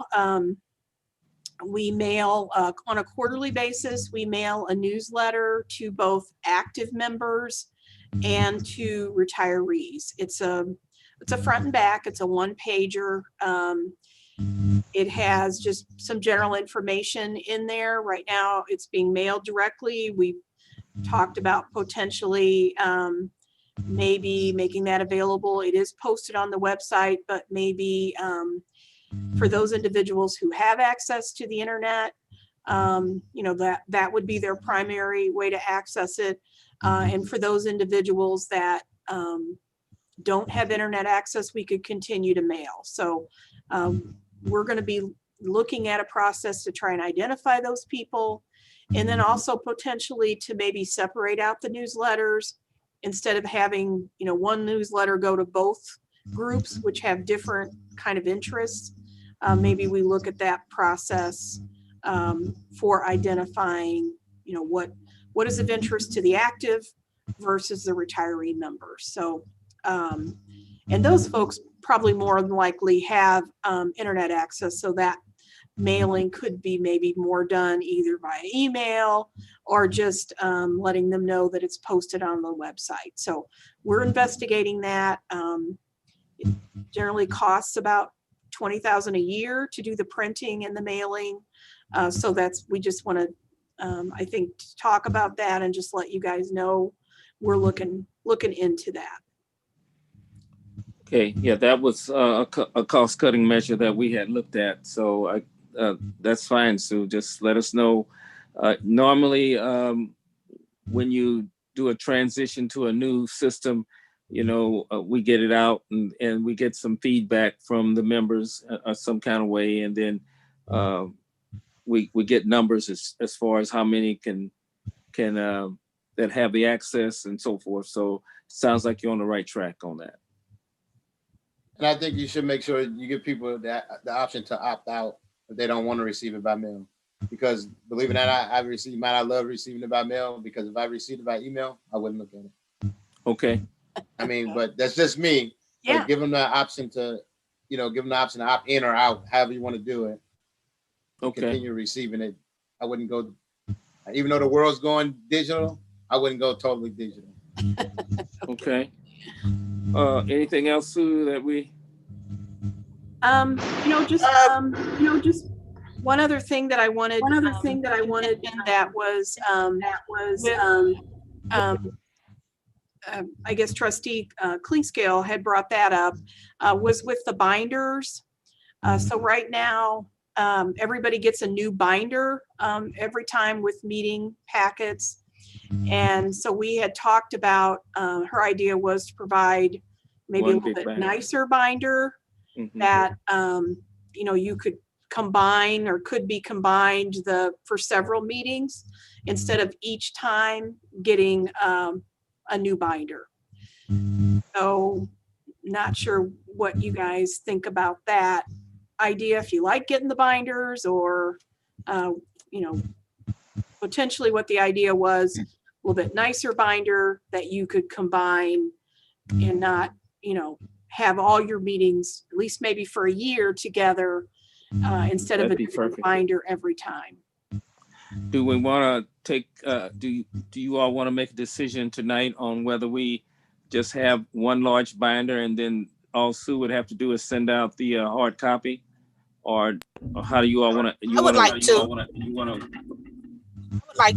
E: we mail on a quarterly basis, we mail a newsletter to both active members and to retirees. It's a front and back, it's a one-pager. It has just some general information in there. Right now, it's being mailed directly. We've talked about potentially maybe making that available. It is posted on the website, but maybe for those individuals who have access to the internet, that would be their primary way to access it. And for those individuals that don't have internet access, we could continue to mail. So we're going to be looking at a process to try and identify those people, and then also potentially to maybe separate out the newsletters instead of having, one newsletter go to both groups, which have different kind of interests. Maybe we look at that process for identifying, what is of interest to the active versus the retiree members. So, and those folks probably more than likely have internet access, so that mailing could be maybe more done either via email or just letting them know that it's posted on the website. So we're investigating that. It generally costs about $20,000 a year to do the printing and the mailing. So we just want to, I think, talk about that and just let you guys know we're looking into that.
A: Okay, yeah, that was a cost-cutting measure that we had looked at. So that's fine, Sue. Just let us know. Normally, when you do a transition to a new system, we get it out and we get some feedback from the members some kind of way. And then we get numbers as far as how many can that have the access and so forth. So it sounds like you're on the right track on that.
J: And I think you should make sure you give people the option to opt out if they don't want to receive it by mail. Because believe it or not, I receive mine. I love receiving it by mail because if I received it by email, I wouldn't look at it.
A: Okay.
J: I mean, but that's just me.
E: Yeah.
J: But give them the option to, give them the option to opt in or out, however you want to do it.
A: Okay.
J: Continue receiving it. I wouldn't go, even though the world's going digital, I wouldn't go totally digital.
A: Okay. Anything else, Sue, that we?
E: Just one other thing that I wanted. That was I guess Trustee Cleescale had brought that up, was with the binders. So right now, everybody gets a new binder every time with meeting packets. And so we had talked about, her idea was to provide maybe a little bit nicer binder that, you could combine or could be combined for several meetings instead of each time getting a new binder. So not sure what you guys think about that idea, if you like getting the binders or, potentially what the idea was, a little bit nicer binder that you could combine and not, have all your meetings, at least maybe for a year together, instead of a different binder every time.
A: Do we want to take, do you all want to make a decision tonight on whether we just have one large binder and then all Sue would have to do is send out the hard copy? Or how do you all want to?
K: I would like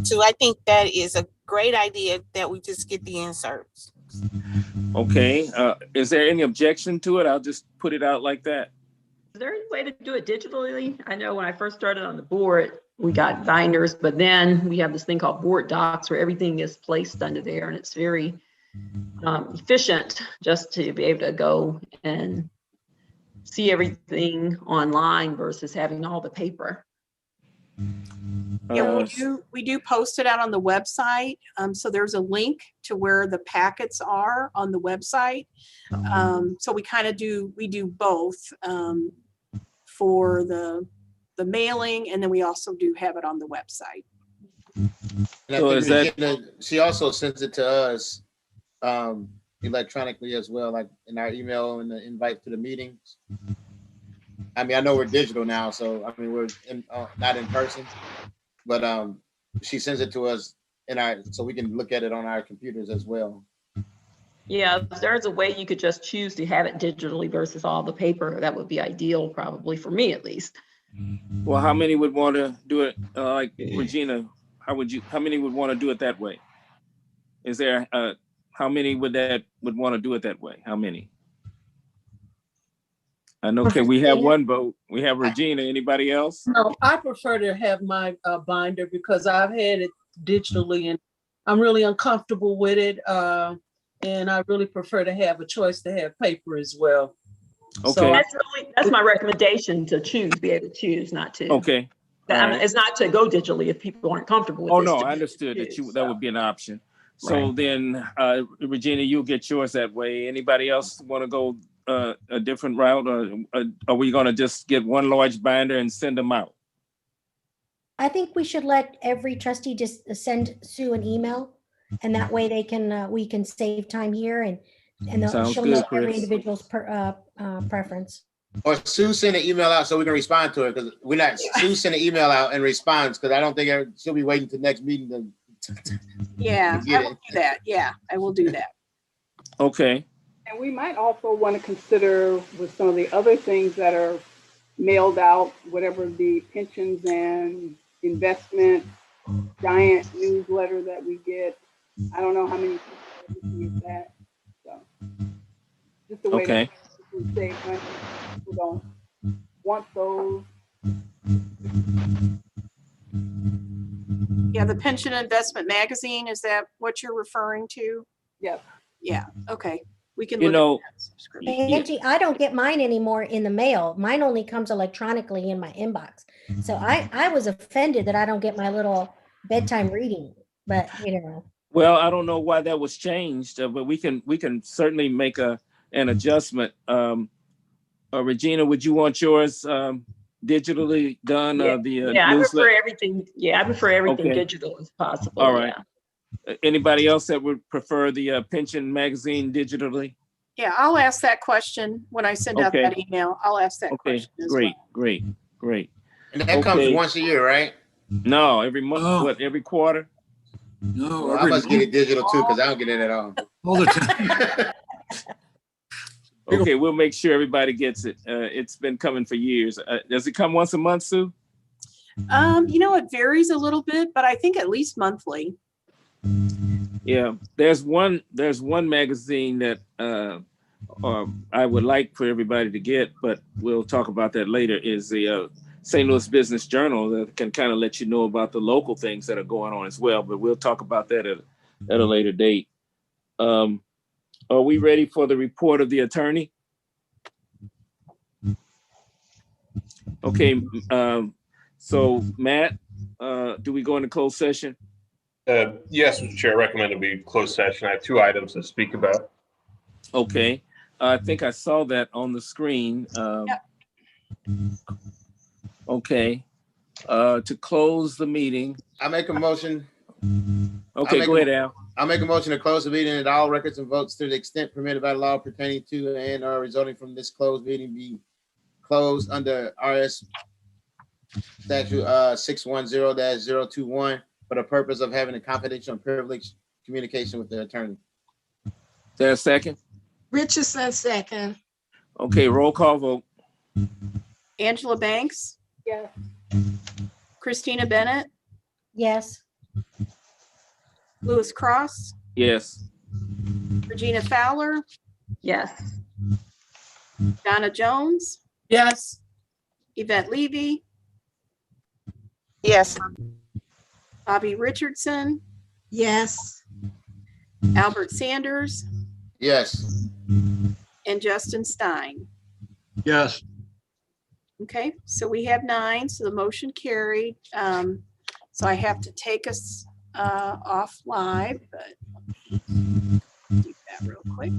K: to. I think that is a great idea that we just get the inserts.
A: Okay. Is there any objection to it? I'll just put it out like that.
D: Is there any way to do it digitally? I know when I first started on the board, we got binders, but then we have this thing called board docs where everything is placed under there, and it's very efficient just to be able to go and see everything online versus having all the paper.
E: Yeah, we do post it out on the website. So there's a link to where the packets are on the website. So we do both for the mailing, and then we also do have it on the website.
J: And I think she also sends it to us electronically as well, like in our email and the invite to the meetings. I mean, I know we're digital now, so I mean we're not in person, but she sends it to us so we can look at it on our computers as well.
D: Yeah, if there's a way you could just choose to have it digitally versus all the paper, that would be ideal, probably for me at least.
A: Well, how many would want to do it like Regina? How many would want to do it that way? Is there how many would want to do it that way? How many? I know, okay, we have one vote. We have Regina. Anybody else?
L: No, I prefer to have my binder because I've had it digitally and I'm really uncomfortable with it. And I really prefer to have a choice to have paper as well.
A: Okay.
D: So that's my recommendation, to be able to choose, not to.
A: Okay.
D: It's not to go digitally if people aren't comfortable with it.
A: Oh, no, I understood that would be an option. So then, Regina, you'll get yours that way. Anybody else want to go a different route, or are we going to just get one large binder and send them out?
B: I think we should let every trustee just send Sue an email, and that way they can we can save time here, and she'll know every individual's preference.
J: Or Sue send an email out so we can respond to it, because we're not, Sue send an email out and responds, because I don't think she'll be waiting to next meeting to
E: Yeah,
J: get
E: I will
J: it.
E: do that. Yeah, I will do that.
A: Okay.
I: And we might also want to consider with some of the other things that are mailed out, whatever the pensions and investment giant newsletter that we get. I don't know how many people receive that. So just a way
A: Okay.
I: to save money. People don't want those.
E: Yeah, the Pension Investment Magazine, is that what you're referring to?
I: Yes.
E: Yeah, okay. We can
A: You
E: look
A: know,
E: at that subscription.
A: Yeah.
B: Angie, I don't get mine anymore in the mail. Mine only comes electronically in my inbox. So I was offended that I don't get my little bedtime reading, but you know.
A: Well, I don't know why that was changed, but we can certainly make an adjustment. Regina, would you want yours digitally done?
D: Yeah,
A: The
D: I prefer
A: newsletter.
D: everything. Yeah, I prefer everything
A: Okay.
D: digital as possible.
A: All right.
D: Yeah.
A: Anybody else that would prefer the pension magazine digitally?
E: Yeah, I'll ask that question when I send out
A: Okay.
E: that email. I'll ask that
A: Okay.
E: question as
A: Great.
E: well.
A: Great.
J: And that comes
A: Okay.
J: once a year, right?
A: No, every month.
G: Oh.
A: What? Every quarter?
G: No,
J: Well, I
G: every
J: must get
G: month,
J: it digital too, because I don't get it at all.
G: all the time.
A: Okay, we'll make sure everybody gets it. It's been coming for years. Does it come once a month, Sue?
E: It varies a little bit, but I think at least monthly.
A: Yeah, there's one magazine that I would like for everybody to get, but we'll talk about that later, is the St. Louis Business Journal, that can kind of let you know about the local things that are going on as well, but we'll talk about that at a later date. Are we ready for the report of the attorney? Okay, so Matt, do we go into closed session?
H: Yes, Mr. Chair, I recommend it be closed session. I have 2 items to speak about.
A: Okay, I think I saw that on the screen. Okay, to close the meeting.
J: I make a motion.
A: Okay, go ahead, Al.
J: I'll make a motion to close the meeting and all records and votes to the extent permitted by law pertaining to and or resulting from this closed meeting be closed under RS statute 610-021 for the purpose of having a confidential and privileged communication with the attorney.
A: Is there a second?
C: Richardson, second.
A: Okay, roll call vote.
E: Angela Banks,
I: Yes.
E: Christina Bennett,
B: Yes.
E: Louis Cross,
A: Yes.
E: Regina Fowler,
D: Yes.
E: Donna Jones,
L: Yes.
E: Yvette Levy,
K: Yes.
E: Bobby Richardson,
C: Yes.
E: Albert Sanders,
J: Yes.
E: and Justin Stein.
G: Yes.
E: Okay, so we have 9, so the motion carried. So I have to take us off live, but do that real quick.